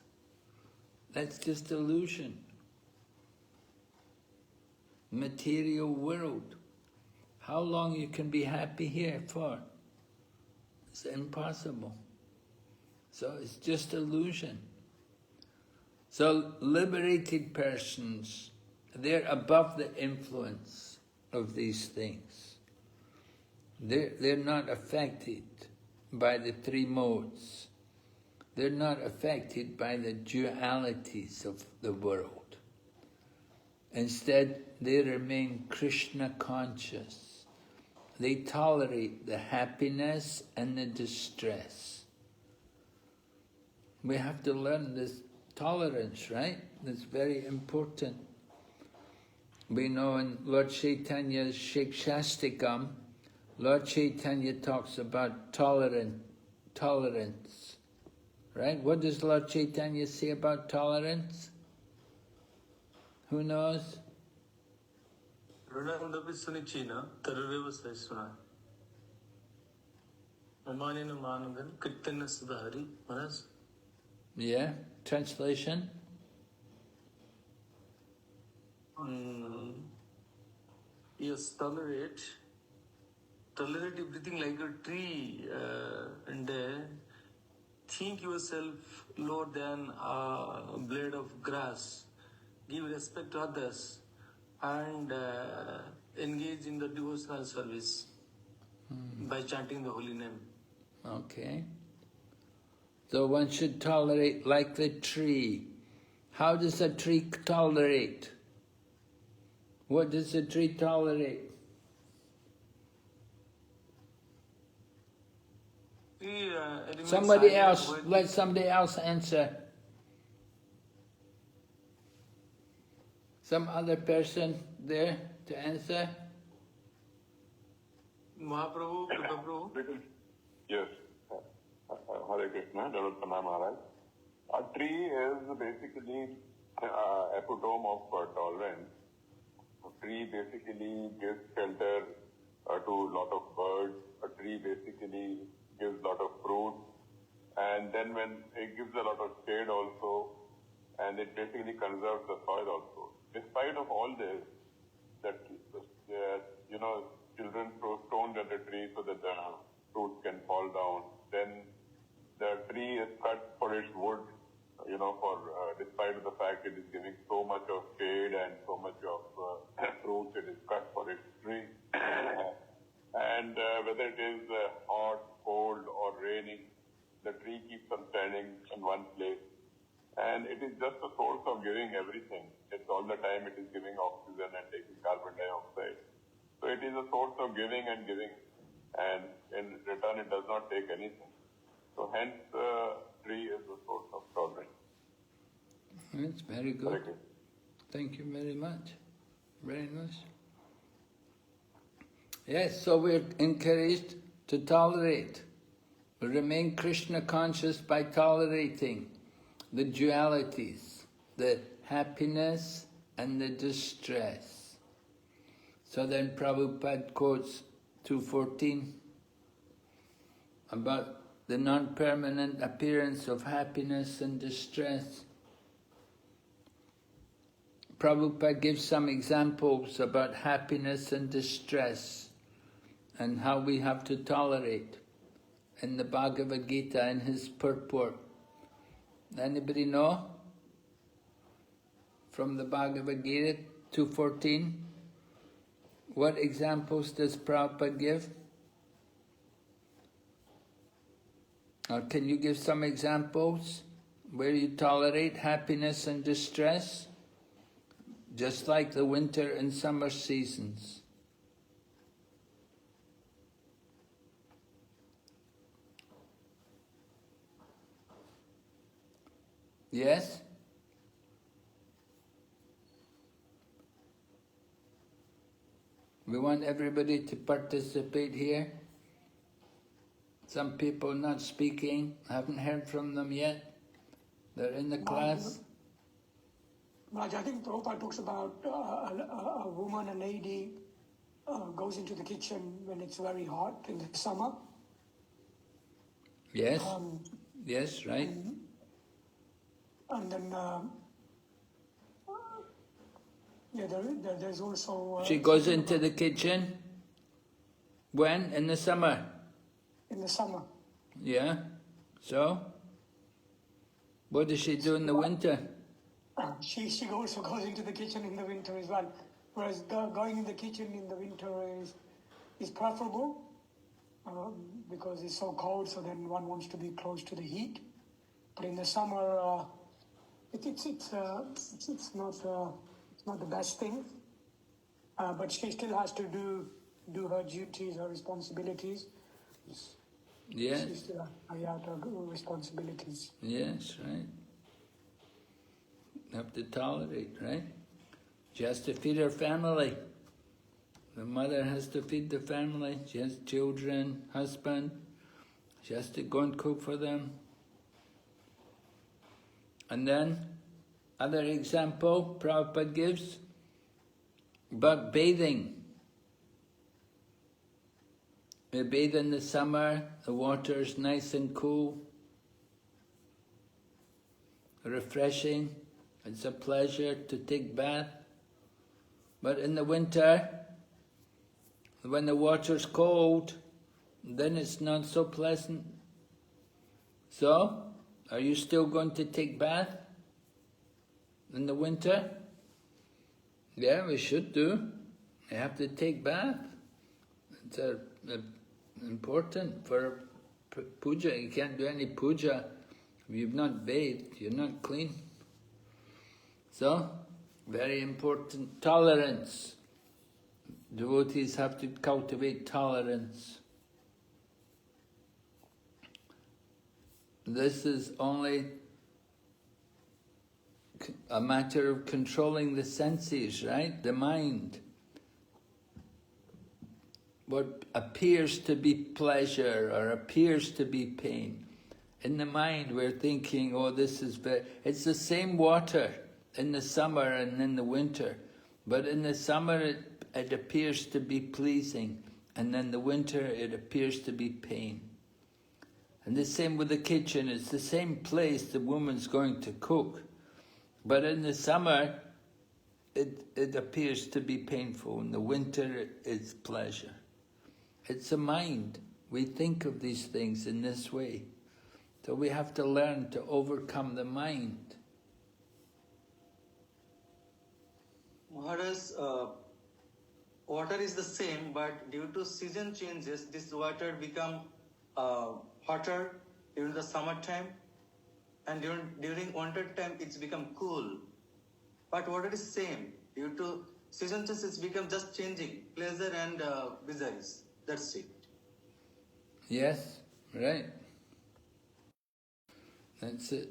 That's just illusion. Material world. How long you can be happy here for? It's impossible. So it's just illusion. So liberated persons, they're above the influence of these things. They're not affected by the three modes. They're not affected by the dualities of the world. Instead, they remain Krishna conscious. They tolerate the happiness and the distress. We have to learn this tolerance, right? That's very important. We know in Lord Chaitanya's Shikshastikam, Lord Chaitanya talks about tolerance. Right? What does Lord Chaitanya say about tolerance? Who knows? Yeah, translation? Yes, tolerate everything like a tree and think yourself lower than a blade of grass. Give respect to others and engage in the devotional service by chanting the holy name. Okay. So one should tolerate like the tree. How does a tree tolerate? What does a tree tolerate? Somebody else, let somebody else answer. Some other person there to answer? Mahaprabhu, Prabhu. Yes. Hare Krishna, Narasimha Maharaj. A tree is basically epitome of tolerance. A tree basically gives shelter to a lot of birds. A tree basically gives a lot of fruit. And then when it gives a lot of shade also, and it basically conserves the soil also. Despite of all this, that children throw stones at the tree so that the fruits can fall down. Then the tree is cut for its wood, despite of the fact it is giving so much of shade and so much of fruits, it is cut for its tree. And whether it is hot, cold or raining, the tree keeps on standing in one place. And it is just a source of giving everything. It's all the time it is giving oxygen and taking carbon dioxide. So it is a source of giving and giving. And in return it does not take anything. So hence the tree is a source of tolerance. That's very good. Thank you very much. Very nice. Yes, so we're encouraged to tolerate. We remain Krishna conscious by tolerating the dualities, the happiness and the distress. So then Prabhupada quotes 214 about the non-permanent appearance of happiness and distress. Prabhupada gives some examples about happiness and distress and how we have to tolerate in the Bhagavad Gita in his purport. Anybody know? From the Bhagavad Gita 214, what examples does Prabhupada give? Or can you give some examples where you tolerate happiness and distress? Just like the winter and summer seasons. Yes? We want everybody to participate here. Some people not speaking, haven't heard from them yet. They're in the class. Raj, I think Prabhupada talks about a woman, a lady, goes into the kitchen when it's very hot in the summer. Yes, yes, right. And then, there's also... she goes into the kitchen When? In the summer? In the summer. Yeah. So? What does she do in the winter? She also goes into the kitchen in the winter as well. Whereas going in the kitchen in the winter is preferable because it's so cold, so then one wants to be close to the heat. But in the summer, it's not the best thing. But she still has to do her duties, her responsibilities. Yes. She still has her responsibilities. Yes, right. Have to tolerate, right? She has to feed her family. The mother has to feed the family. She has children, husband. She has to go and cook for them. And then, other example Prabhupada gives about bathing. We bathe in the summer, the water is nice and cool, refreshing. It's a pleasure to take bath. But in the winter, when the water's cold, then it's not so pleasant. So, are you still going to take bath in the winter? Yeah, we should do. We have to take bath. It's important for puja. You can't do any puja if you've not bathed, you're not clean. So, very important, tolerance. Devotees have to cultivate tolerance. This is only a matter of controlling the senses, right? The mind. What appears to be pleasure or appears to be pain. In the mind we're thinking, oh, this is very... It's the same water in the summer and in the winter. But in the summer it appears to be pleasing, and in the winter it appears to be pain. And the same with the kitchen, it's the same place the woman's going to cook. But in the summer it appears to be painful, in the winter it's pleasure. It's a mind. We think of these things in this way. So we have to learn to overcome the mind. Maharaj, water is the same, but due to season changes, this water become hotter during the summertime, and during winter time it's become cool. But water is same. Due to season changes, it's become just changing pleasure and desires. That's it. Yes, right. That's it.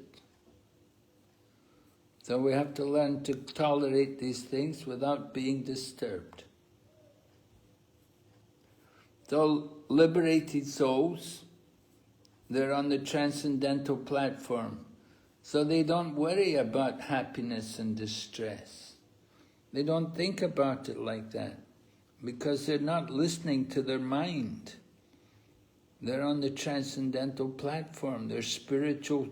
So we have to learn to tolerate these things without being disturbed. So liberated souls, they're on the transcendental platform. So they don't worry about happiness and distress. They don't think about it like that because they're not listening to their mind. They're on the transcendental platform. They're spiritual.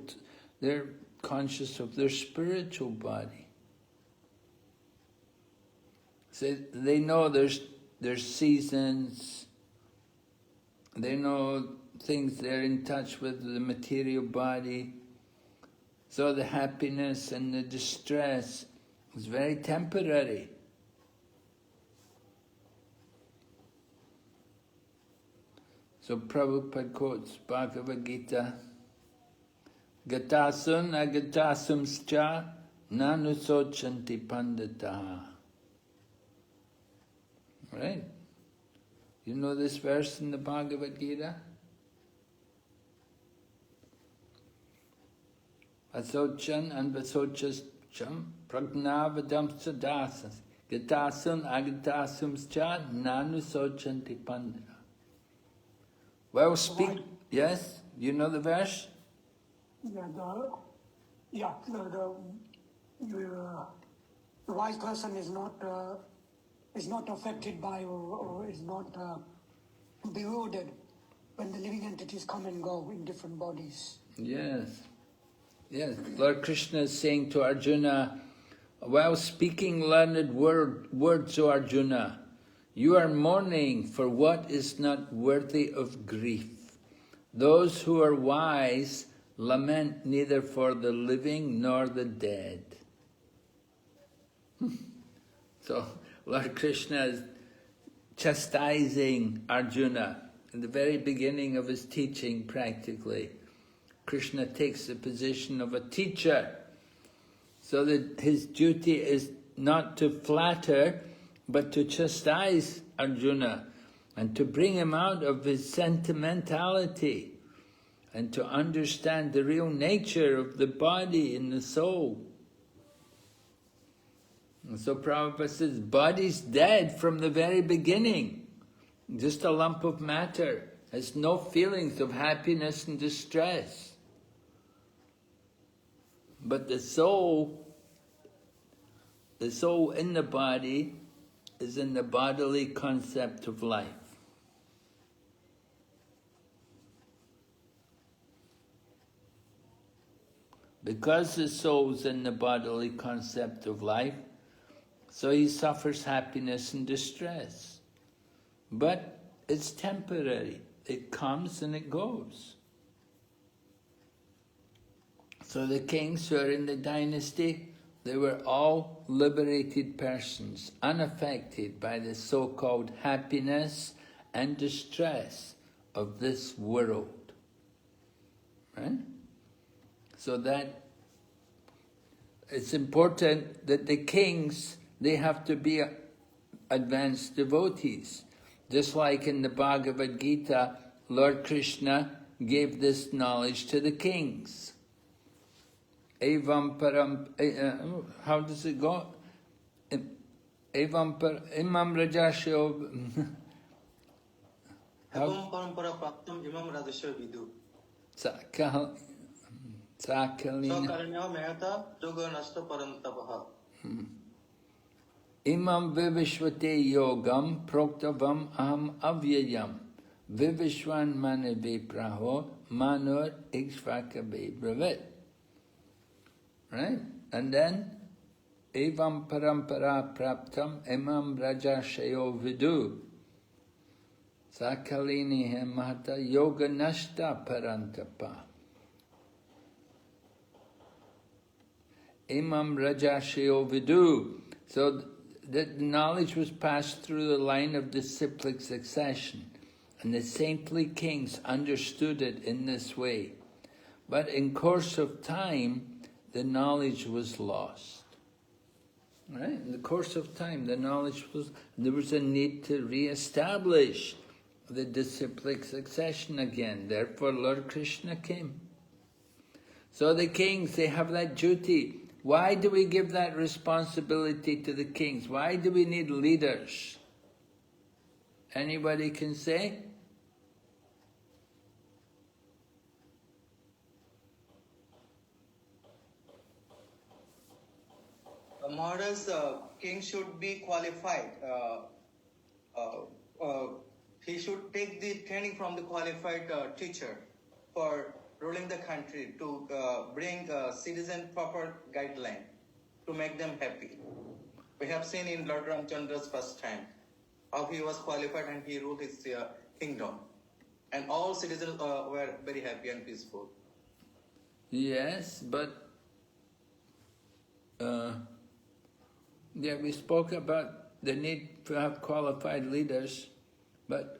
They're conscious of their spiritual body. So they know there's seasons. They know things. They're in touch with the material body. So the happiness and the distress is very temporary. So Prabhupada quotes Bhagavad Gita, Gatasun agatasumscha nanusochanti panditaha. Right? You know this verse in the Bhagavad Gita? Asochan and vasochacham pragnavadamsa dasas Gatasun agatasumscha nanusochanti panditaha. Well, speak. Yes, you know the verse. The wise person is not affected by or is not bewildered when the living entities come and go in different bodies. Yes, yes. Lord Krishna is saying to Arjuna, while speaking learned words, O Arjuna, You are mourning for what is not worthy of grief. Those who are wise lament neither for the living nor the dead. So Lord Krishna is chastising Arjuna in the very beginning of his teaching practically. Krishna takes the position of a teacher, so that his duty is not to flatter, but to chastise Arjuna and to bring him out of his sentimentality and to understand the real nature of the body and the soul. And so Prabhupada says, body's dead from the very beginning. Just a lump of matter. Has no feelings of happiness and distress. But the soul in the body is in the bodily concept of life. Because the soul's in the bodily concept of life, so he suffers happiness and distress. But it's temporary. It comes and it goes. So the kings who are in the dynasty, they were all liberated persons, unaffected by the so-called happiness and distress of this world. Right? So that it's important that the kings, they have to be advanced devotees. Just like in the Bhagavad Gita, Lord Krishna gave this knowledge to the kings. Evam param, how does it go? Evam par, imam rajasyo. Evam parampara praptam imam rajasya vidu. Sakalina. Sakaranya mehata yoga nasta parantapaha. Imam vivishvate yogam proktavam aham avyayam vivishvan mane vipraho manor ikshvaka B.V.V. Right? And then evam parampara praptam imam rajashayo vidu sakalini hemata yoga nashta parantapa. Imam rajashayo vidu. So the knowledge was passed through the line of disciplic succession, and the saintly kings understood it in this way. But in course of time, the knowledge was lost. Right? In the course of time, the knowledge was, there was a need to re-establish the disciplic succession again. Therefore, Lord Krishna came. So the kings, they have that duty. Why do we give that responsibility to the kings? Why do we need leaders? Anybody can say? Maharaj, king should be qualified. He should take the training from the qualified teacher for ruling the country, to bring citizen proper guideline, to make them happy. We have seen in Lord Ramchandra's first time, how he was qualified and he ruled his kingdom. And all citizens were very happy and peaceful. Yes, but yeah, we spoke about the need to have qualified leaders, but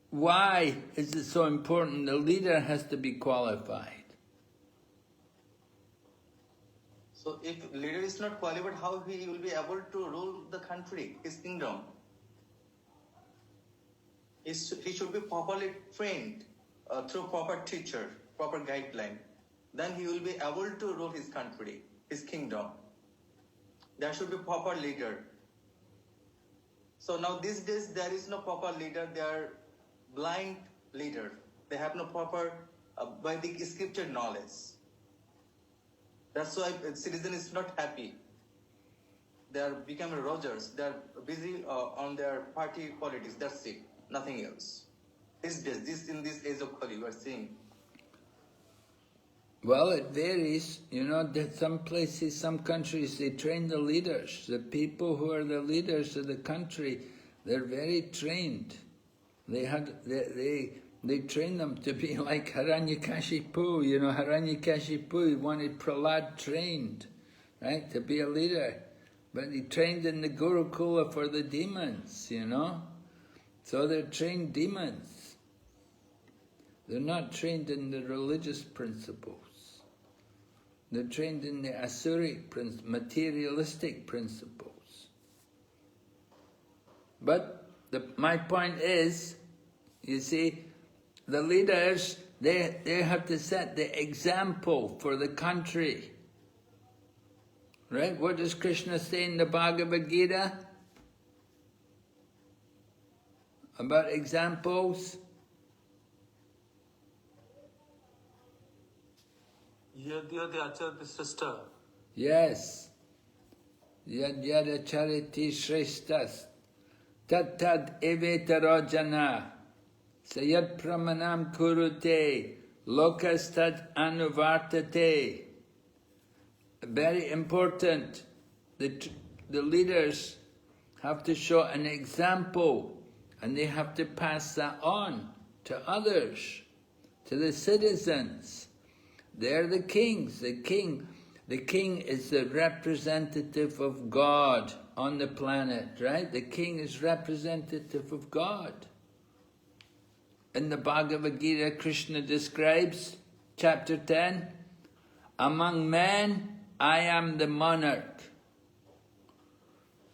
why is it so important? The leader has to be qualified. So if leader is not qualified, how he will be able to rule the country, his kingdom? He should be properly trained through proper teacher, proper guideline. Then he will be able to rule his country, his kingdom. There should be proper leader. So now these days there is no proper leader, they are blind leader. They have no proper Vedic scripture knowledge. That's why citizen is not happy. They are becoming Rogers. They are busy on their party politics. That's it. Nothing else. These days, in this age of Kali, we are seeing. Well, it varies. You know, that some places, some countries, they train the leaders. The people who are the leaders of the country, they're very trained. They train them to be like Hiranyakashipu. You know, Hiranyakashipu, he wanted Prahlad trained, right, to be a leader. But he trained in the Gurukula for the demons, you know. So they're trained demons. They're not trained in the religious principles. They're trained in the asuric, materialistic principles. But my point is, you see, the leaders, they have to set the example for the country. Right? What does Krishna say in the Bhagavad Gita? About examples? Yes. Yad yada chariti shreshtas. Tat tad evetaro jana. Sayat pramanam kurute. Lokas tad anuvartate. Very important. The leaders have to show an example, and they have to pass that on to others, to the citizens. They're the kings. The king is the representative of God on the planet, right? The king is representative of God. In the Bhagavad Gita, Krishna describes, chapter 10, among men, I am the monarch.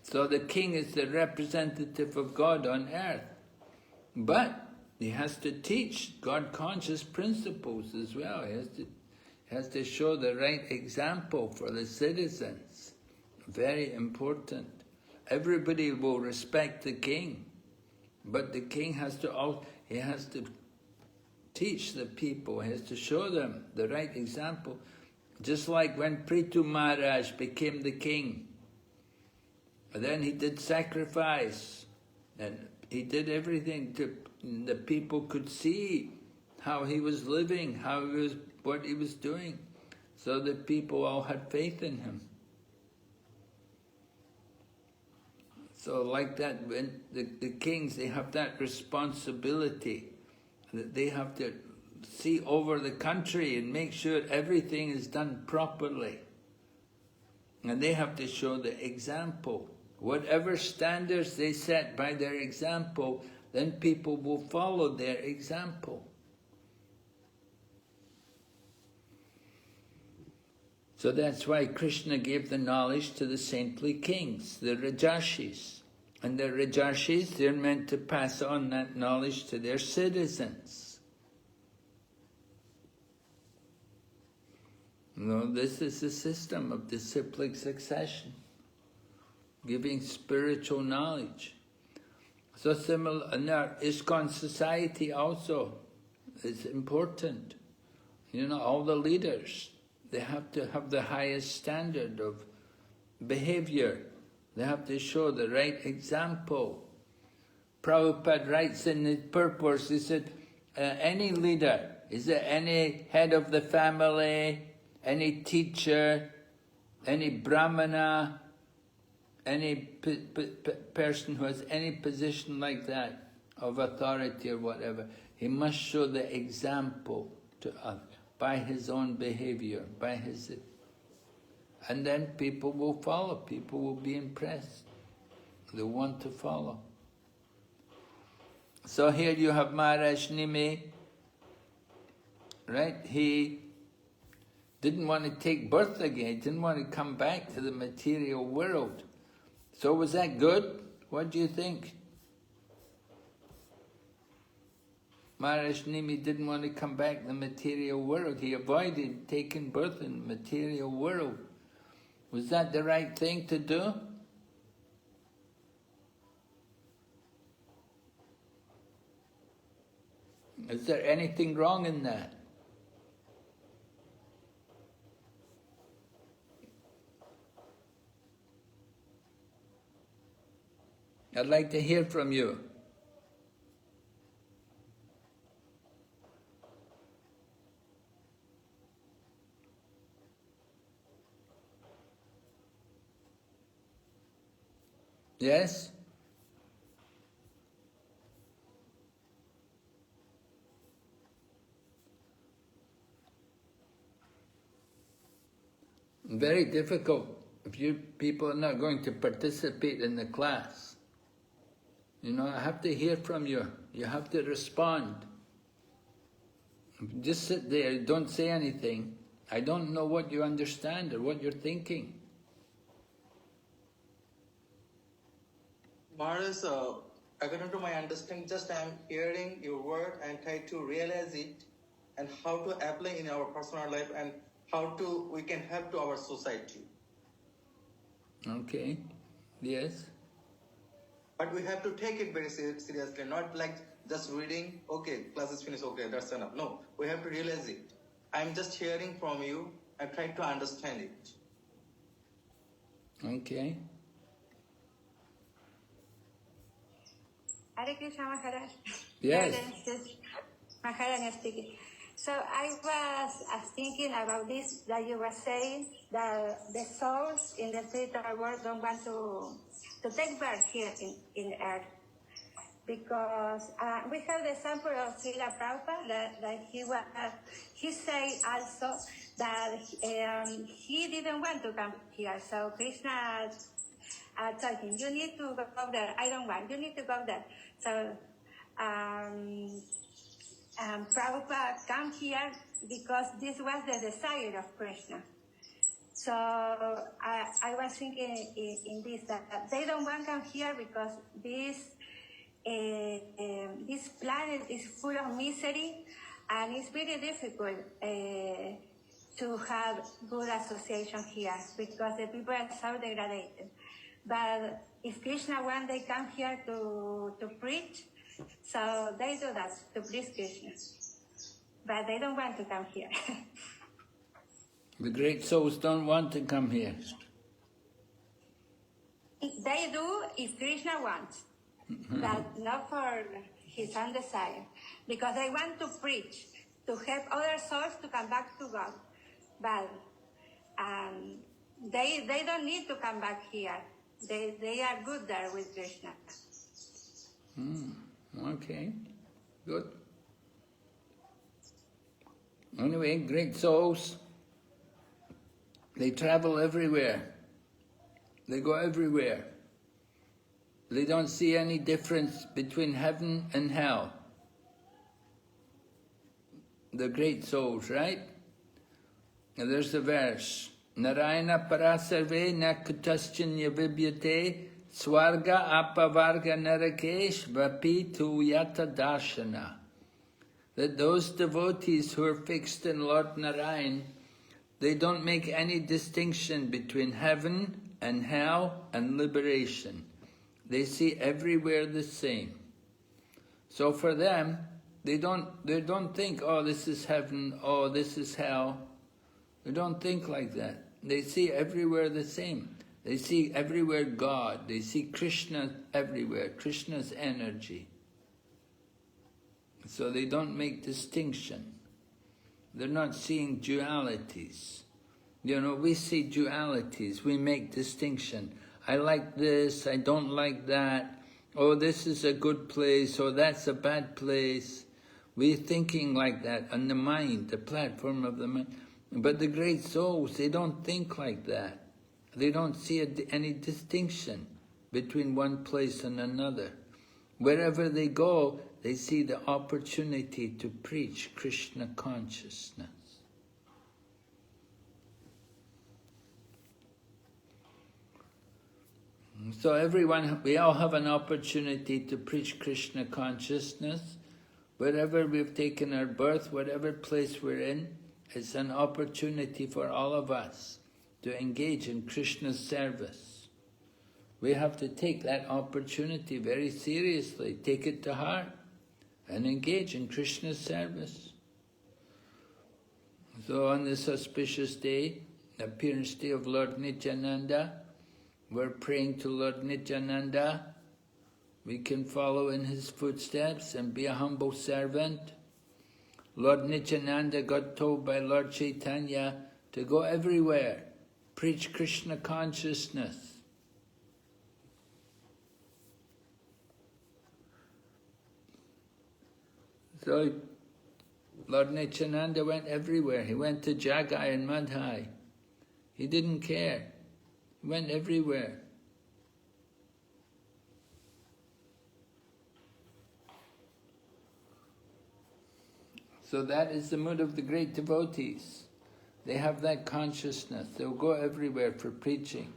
So the king is the representative of God on earth. But he has to teach God-conscious principles as well. He has to show the right example for the citizens. Very important. Everybody will respect the king, but the king has to teach the people. He has to show them the right example. Just like when Prithu Maharaj became the king. And then he did sacrifice, and he did everything to the people could see how he was living, what he was doing, so that people all had faith in him. So like that, when the kings, they have that responsibility, that they have to see over the country and make sure everything is done properly. And they have to show the example. Whatever standards they set by their example, then people will follow their example. So that's why Krishna gave the knowledge to the saintly kings, the Rajarshis. And the Rajarshis, they're meant to pass on that knowledge to their citizens. No, this is the system of disciplic succession, giving spiritual knowledge. So similar in our ISKCON society also is important. You know, all the leaders, they have to have the highest standard of behavior. They have to show the right example. Prabhupada writes in his purpose, he said, any leader, is there any head of the family, any teacher, any brahmana, any person who has any position like that, of authority or whatever, he must show the example to others by his own behavior, and then people will follow, people will be impressed. They want to follow. So here you have Maharaj Nimi, right? He didn't want to take birth again, he didn't want to come back to the material world. So was that good? What do you think? Maharaj Nimi didn't want to come back to the material world. He avoided taking birth in the material world. Was that the right thing to do? Is there anything wrong in that? I'd like to hear from you. Yes? Very difficult if you people are not going to participate in the class. You know, I have to hear from you. You have to respond. Just sit there, don't say anything. I don't know what you understand or what you're thinking. Maharaj, according to my understanding, just I am hearing your word and try to realize it and how to apply in our personal life and how we can help to our society. Okay, yes. But we have to take it very seriously, not like just reading, okay, class is finished, okay, that's enough. No, we have to realize it. I'm just hearing from you and trying to understand it. Okay. Hare Krishna Maharaj. Yes. Maharaj speaking. So I was thinking about this that you were saying, that the souls in the spiritual world don't want to take birth here in earth. Because we have the example of Srila Prabhupada that he said also that he didn't want to come here. So Krishna told him, you need to go there. I don't want. You need to go there. So Prabhupada come here because this was the desire of Krishna. So I was thinking in this, that they don't want to come here because this planet is full of misery and it's very difficult to have good association here because the people are so degraded. But if Krishna wants, they come here to preach, so they do that, to please Krishna. But they don't want to come here. The great souls don't want to come here. They do if Krishna wants, but not for his own desire. Because they want to preach, to help other souls to come back to God. But they don't need to come back here. They are good there with Krishna. Okay, good. Anyway, great souls, they travel everywhere. They go everywhere. They don't see any difference between heaven and hell. The great souls, right? And there's the verse. Narayana parasarve na kutaschanya vibyate swarga apavarga narakesh vapitu yata darshana. That those devotees who are fixed in Lord Narayan, they don't make any distinction between heaven and hell and liberation. They see everywhere the same. So for them, they don't think, oh, this is heaven, oh, this is hell. They don't think like that. They see everywhere the same. They see everywhere God. They see Krishna everywhere, Krishna's energy. So they don't make distinction. They're not seeing dualities. You know, we see dualities, we make distinction. I like this, I don't like that. Oh, this is a good place, or that's a bad place. We're thinking like that on the mind, the platform of the mind. But the great souls, they don't think like that. They don't see any distinction between one place and another. Wherever they go, they see the opportunity to preach Krishna consciousness. So everyone, we all have an opportunity to preach Krishna consciousness. Wherever we've taken our birth, whatever place we're in, it's an opportunity for all of us to engage in Krishna's service. We have to take that opportunity very seriously, take it to heart, and engage in Krishna's service. So on this auspicious day, the appearance day of Lord Nityananda, we're praying to Lord Nityananda. We can follow in his footsteps and be a humble servant. Lord Nityananda got told by Lord Chaitanya to go everywhere, preach Krishna consciousness. So Lord Nityananda went everywhere. He went to Jagai and Madhai. He didn't care. He went everywhere. So that is the mood of the great devotees. They have that consciousness. They'll go everywhere for preaching.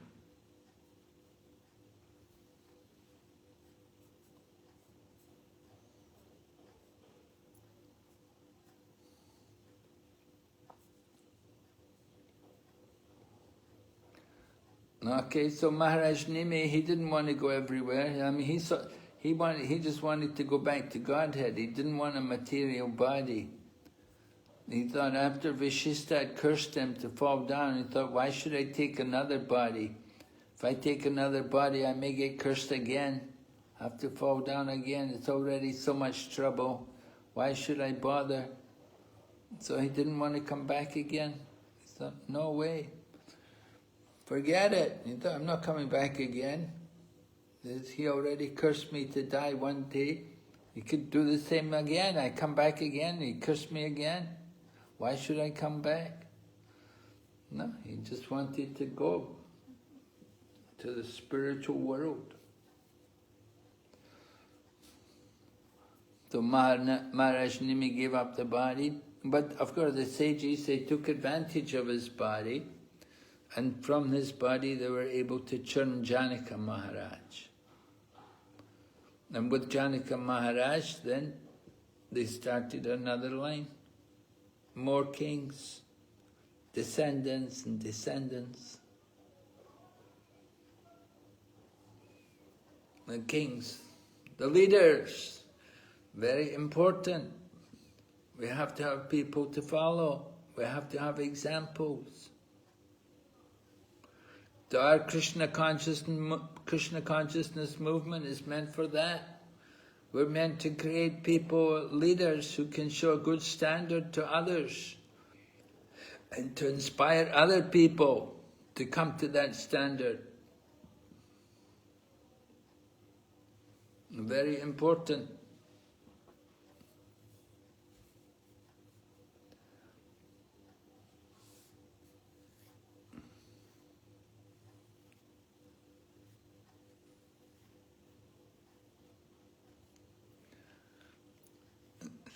Okay, so Maharaj Nimi, he didn't want to go everywhere. I mean, he just wanted to go back to Godhead. He didn't want a material body. He thought after Vishista had cursed him to fall down, he thought, why should I take another body? If I take another body, I may get cursed again. Have to fall down again. It's already so much trouble. Why should I bother? So he didn't want to come back again. He thought, no way. Forget it. He thought, I'm not coming back again. He already cursed me to die one day. He could do the same again. I come back again, he cursed me again. Why should I come back? No, he just wanted to go to the spiritual world. So Maharaj Nimi gave up the body. But of course the sages, they took advantage of his body. And from his body they were able to churn Janaka Maharaj. And with Janaka Maharaj, then they started another line. More kings, descendants and descendants. The kings, the leaders, very important. We have to have people to follow. We have to have examples. So our Krishna consciousness movement is meant for that. We're meant to create people, leaders who can show a good standard to others and to inspire other people to come to that standard. Very important.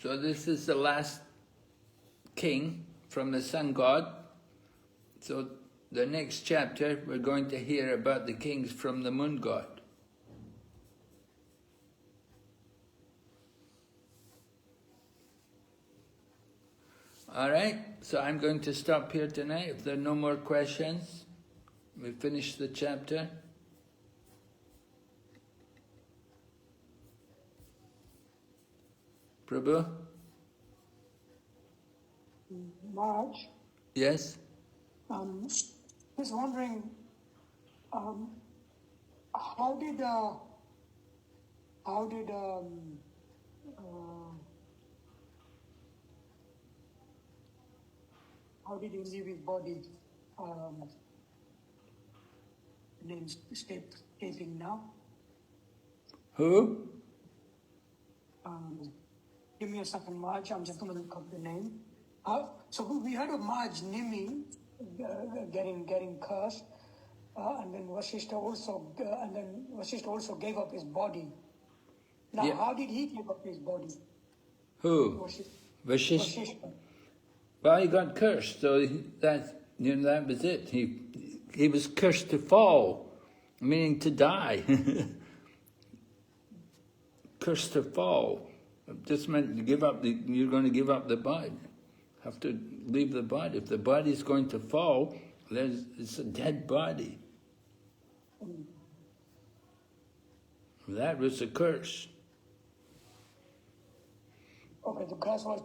So this is the last king from the sun god. So the next chapter we're going to hear about the kings from the moon god. Alright, so I'm going to stop here tonight. If there are no more questions, we finish the chapter. Prabhu? Maharaj? Yes? Just wondering, how did he leave his body? Name's escaping now. Who? Give me a second, Marge. I'm just going to look up the name. So we heard of Marge Nimi getting cursed, and then Vasishtha also gave up his body. Now, Yeah. how did he give up his body? Who? Vasishtha. Well, he got cursed, so that was it. He was cursed to fall, meaning to die. Cursed to fall. Just meant to give up you're going to give up the body. Have to leave the body. If the body is going to fall, it's a dead body. That was a curse. Okay, the curse was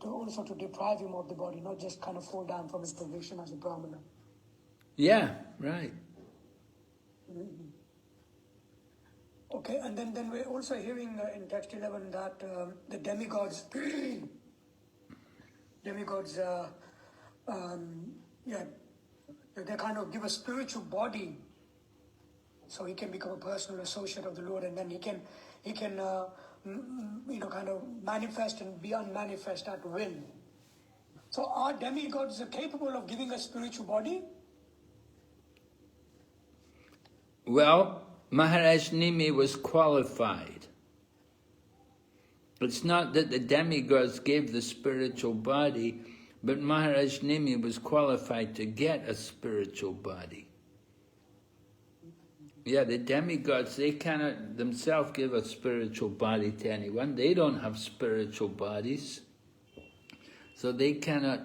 also to deprive him of the body, not just kind of fall down from his position as a brahmana. Yeah, right. Mm-hmm. Okay, and then we're also hearing in text 11 that the demigods, they kind of give a spiritual body, so he can become a personal associate of the Lord, and then he can kind of manifest and be unmanifest at will. So are demigods capable of giving a spiritual body? Well, Maharaj Nimi was qualified. It's not that the demigods gave the spiritual body, but Maharaj Nimi was qualified to get a spiritual body. Yeah, the demigods, they cannot themselves give a spiritual body to anyone. They don't have spiritual bodies. So they cannot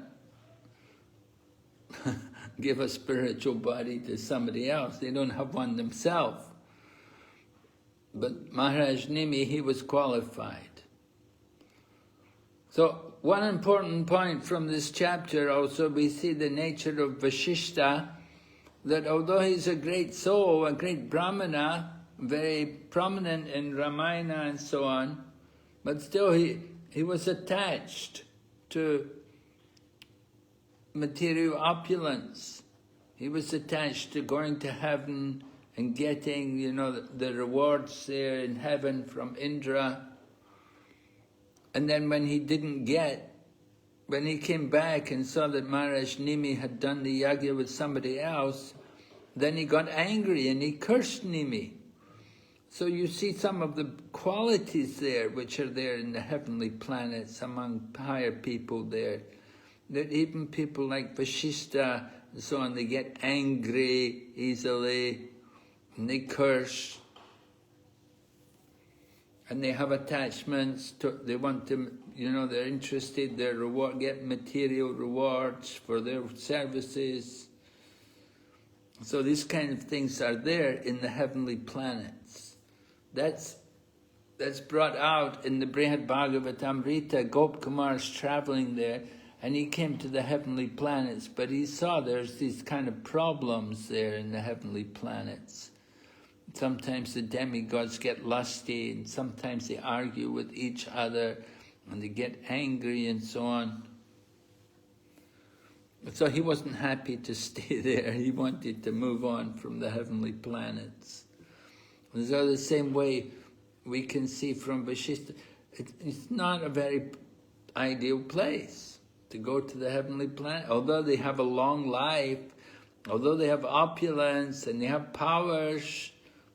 give a spiritual body to somebody else. They don't have one themselves. But Maharaj Nimi, he was qualified. So one important point from this chapter also, we see the nature of Vashishta, that although he's a great soul, a great Brahmana, very prominent in Ramayana and so on, but still he was attached to material opulence. He was attached to going to heaven and getting, the rewards there in heaven from Indra. And then when he came back and saw that Maharaj Nimi had done the yagya with somebody else, then he got angry and he cursed Nimi. So you see some of the qualities there which are there in the heavenly planets among higher people there. That even people like Vashishta and so on, they get angry easily and they curse. And they have attachments, they want to, they're interested, they get material rewards for their services. So these kind of things are there in the heavenly planets. That's brought out in the Brihad Bhagavatamrita. Gopkumar's traveling there, and he came to the heavenly planets, but he saw there's these kind of problems there in the heavenly planets. Sometimes the demigods get lusty, and sometimes they argue with each other, and they get angry and so on. So he wasn't happy to stay there. He wanted to move on from the heavenly planets. And so the same way we can see from Vashishta, it's not a very ideal place to go to the heavenly planet. Although they have a long life, although they have opulence and they have powers,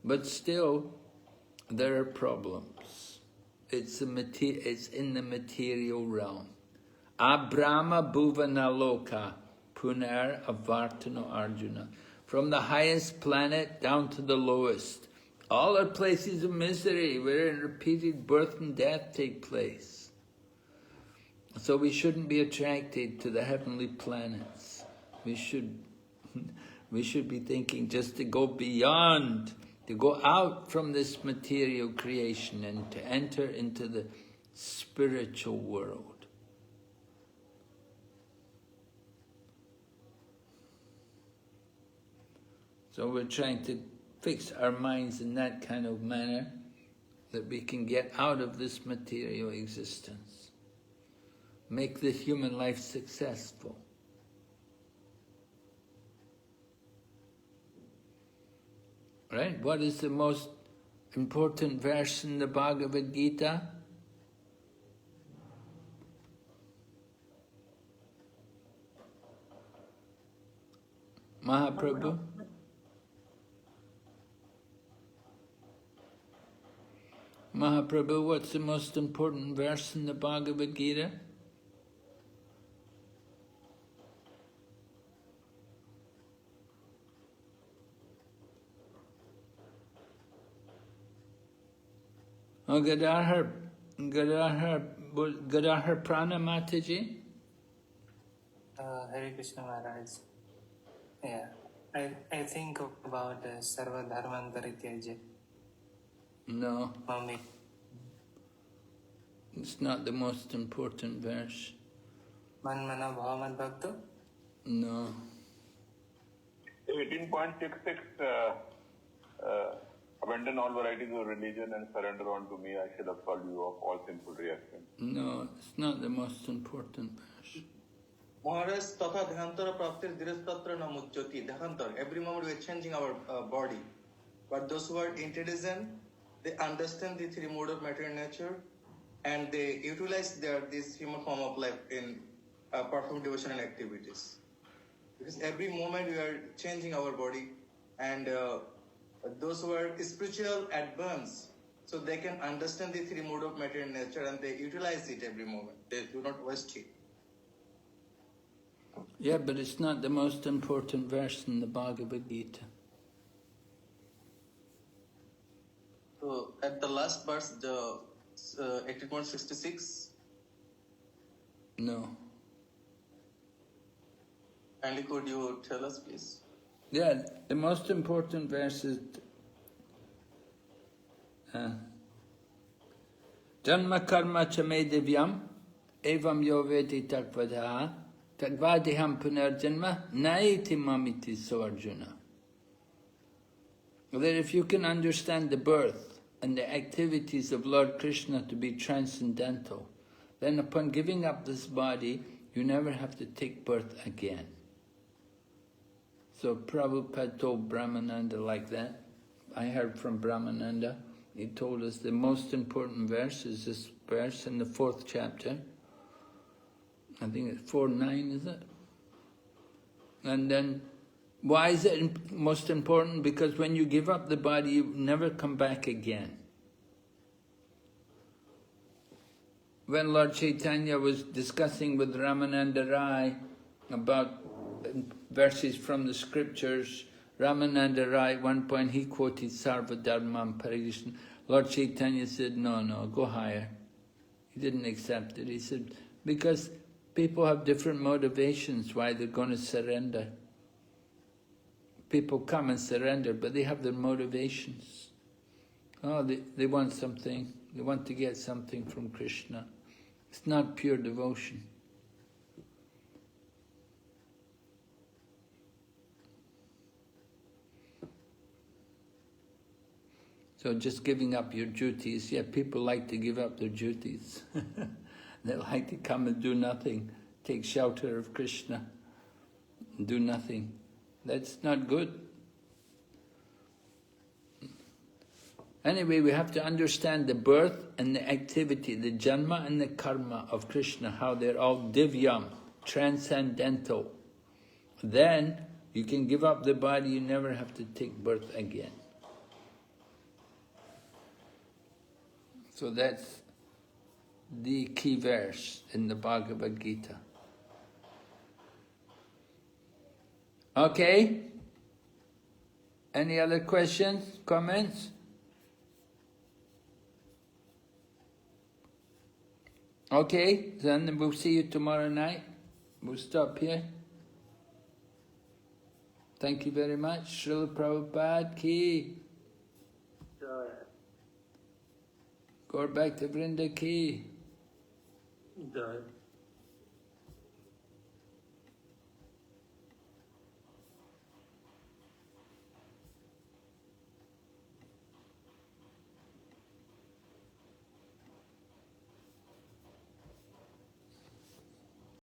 but still, there are problems. It's in the material realm. Abrahma bhuvana loka punar avartano arjuna. From the highest planet down to the lowest. All are places of misery wherein repeated birth and death take place. So we shouldn't be attracted to the heavenly planets. We should be thinking just to go beyond, to go out from this material creation and to enter into the spiritual world. So we're trying to fix our minds in that kind of manner that we can get out of this material existence. Make the human life successful. Right? What is the most important verse in the Bhagavad Gita? Mahaprabhu? Mahaprabhu, what's the most important verse in the Bhagavad Gita? Oh, Gadadhar Prana Mataji? Hare Krishna Maharaj. Yeah, I think about Sarva Dharman Parityaja. No. Mummy. It's not the most important verse. Man Mana Bhavat Bhakta? No. 18.66, abandon all varieties of religion and surrender unto me, I shall absolve you of all sinful reactions. No, it's not the most important verse. Maharaj, tatha dhyantar praptir dirastatra namujjoti. Dhyantar, every moment we are changing our body. But those who are intelligent, they understand the three modes of material nature, and they utilize this human form of life in performing devotional activities. Because every moment we are changing our body, and those who are spiritual advanced, so they can understand the three modes of material nature and they utilize it every moment. They do not waste it. Yeah, but it's not the most important verse in the Bhagavad Gita. So at the last verse, the 18.66. No. Kindly could you tell us, please? Yeah, the most important verse is Janma karma chame divyam evam yo vedi takvadaha takvadiham punarjanma naiti mamiti so Arjuna. That if you can understand the birth and the activities of Lord Krishna to be transcendental, then upon giving up this body, you never have to take birth again. So Prabhupada told Brahmananda like that. I heard from Brahmananda. He told us the most important verse is this verse in the 4th chapter. I think it's 4:9, is it? And then, why is it most important? Because when you give up the body, you never come back again. When Lord Chaitanya was discussing with Ramananda Rai about verses from the scriptures, Ramananda Rai, at one point he quoted Sarva Dharmam Parikrishna. Lord Chaitanya said, no, go higher. He didn't accept it. He said, because people have different motivations why they're going to surrender. People come and surrender, but they have their motivations. Oh, they want something. They want to get something from Krishna. It's not pure devotion. So just giving up your duties, yeah, people like to give up their duties. They like to come and do nothing, take shelter of Krishna, and do nothing. That's not good. Anyway, we have to understand the birth and the activity, the janma and the karma of Krishna, how they're all divyam, transcendental. Then you can give up the body, you never have to take birth again. So that's the key verse in the Bhagavad Gita. Okay? Any other questions, comments? Okay, then we'll see you tomorrow night. We'll stop here. Thank you very much. Srila Prabhupada ki. Go back to Vrinda ki.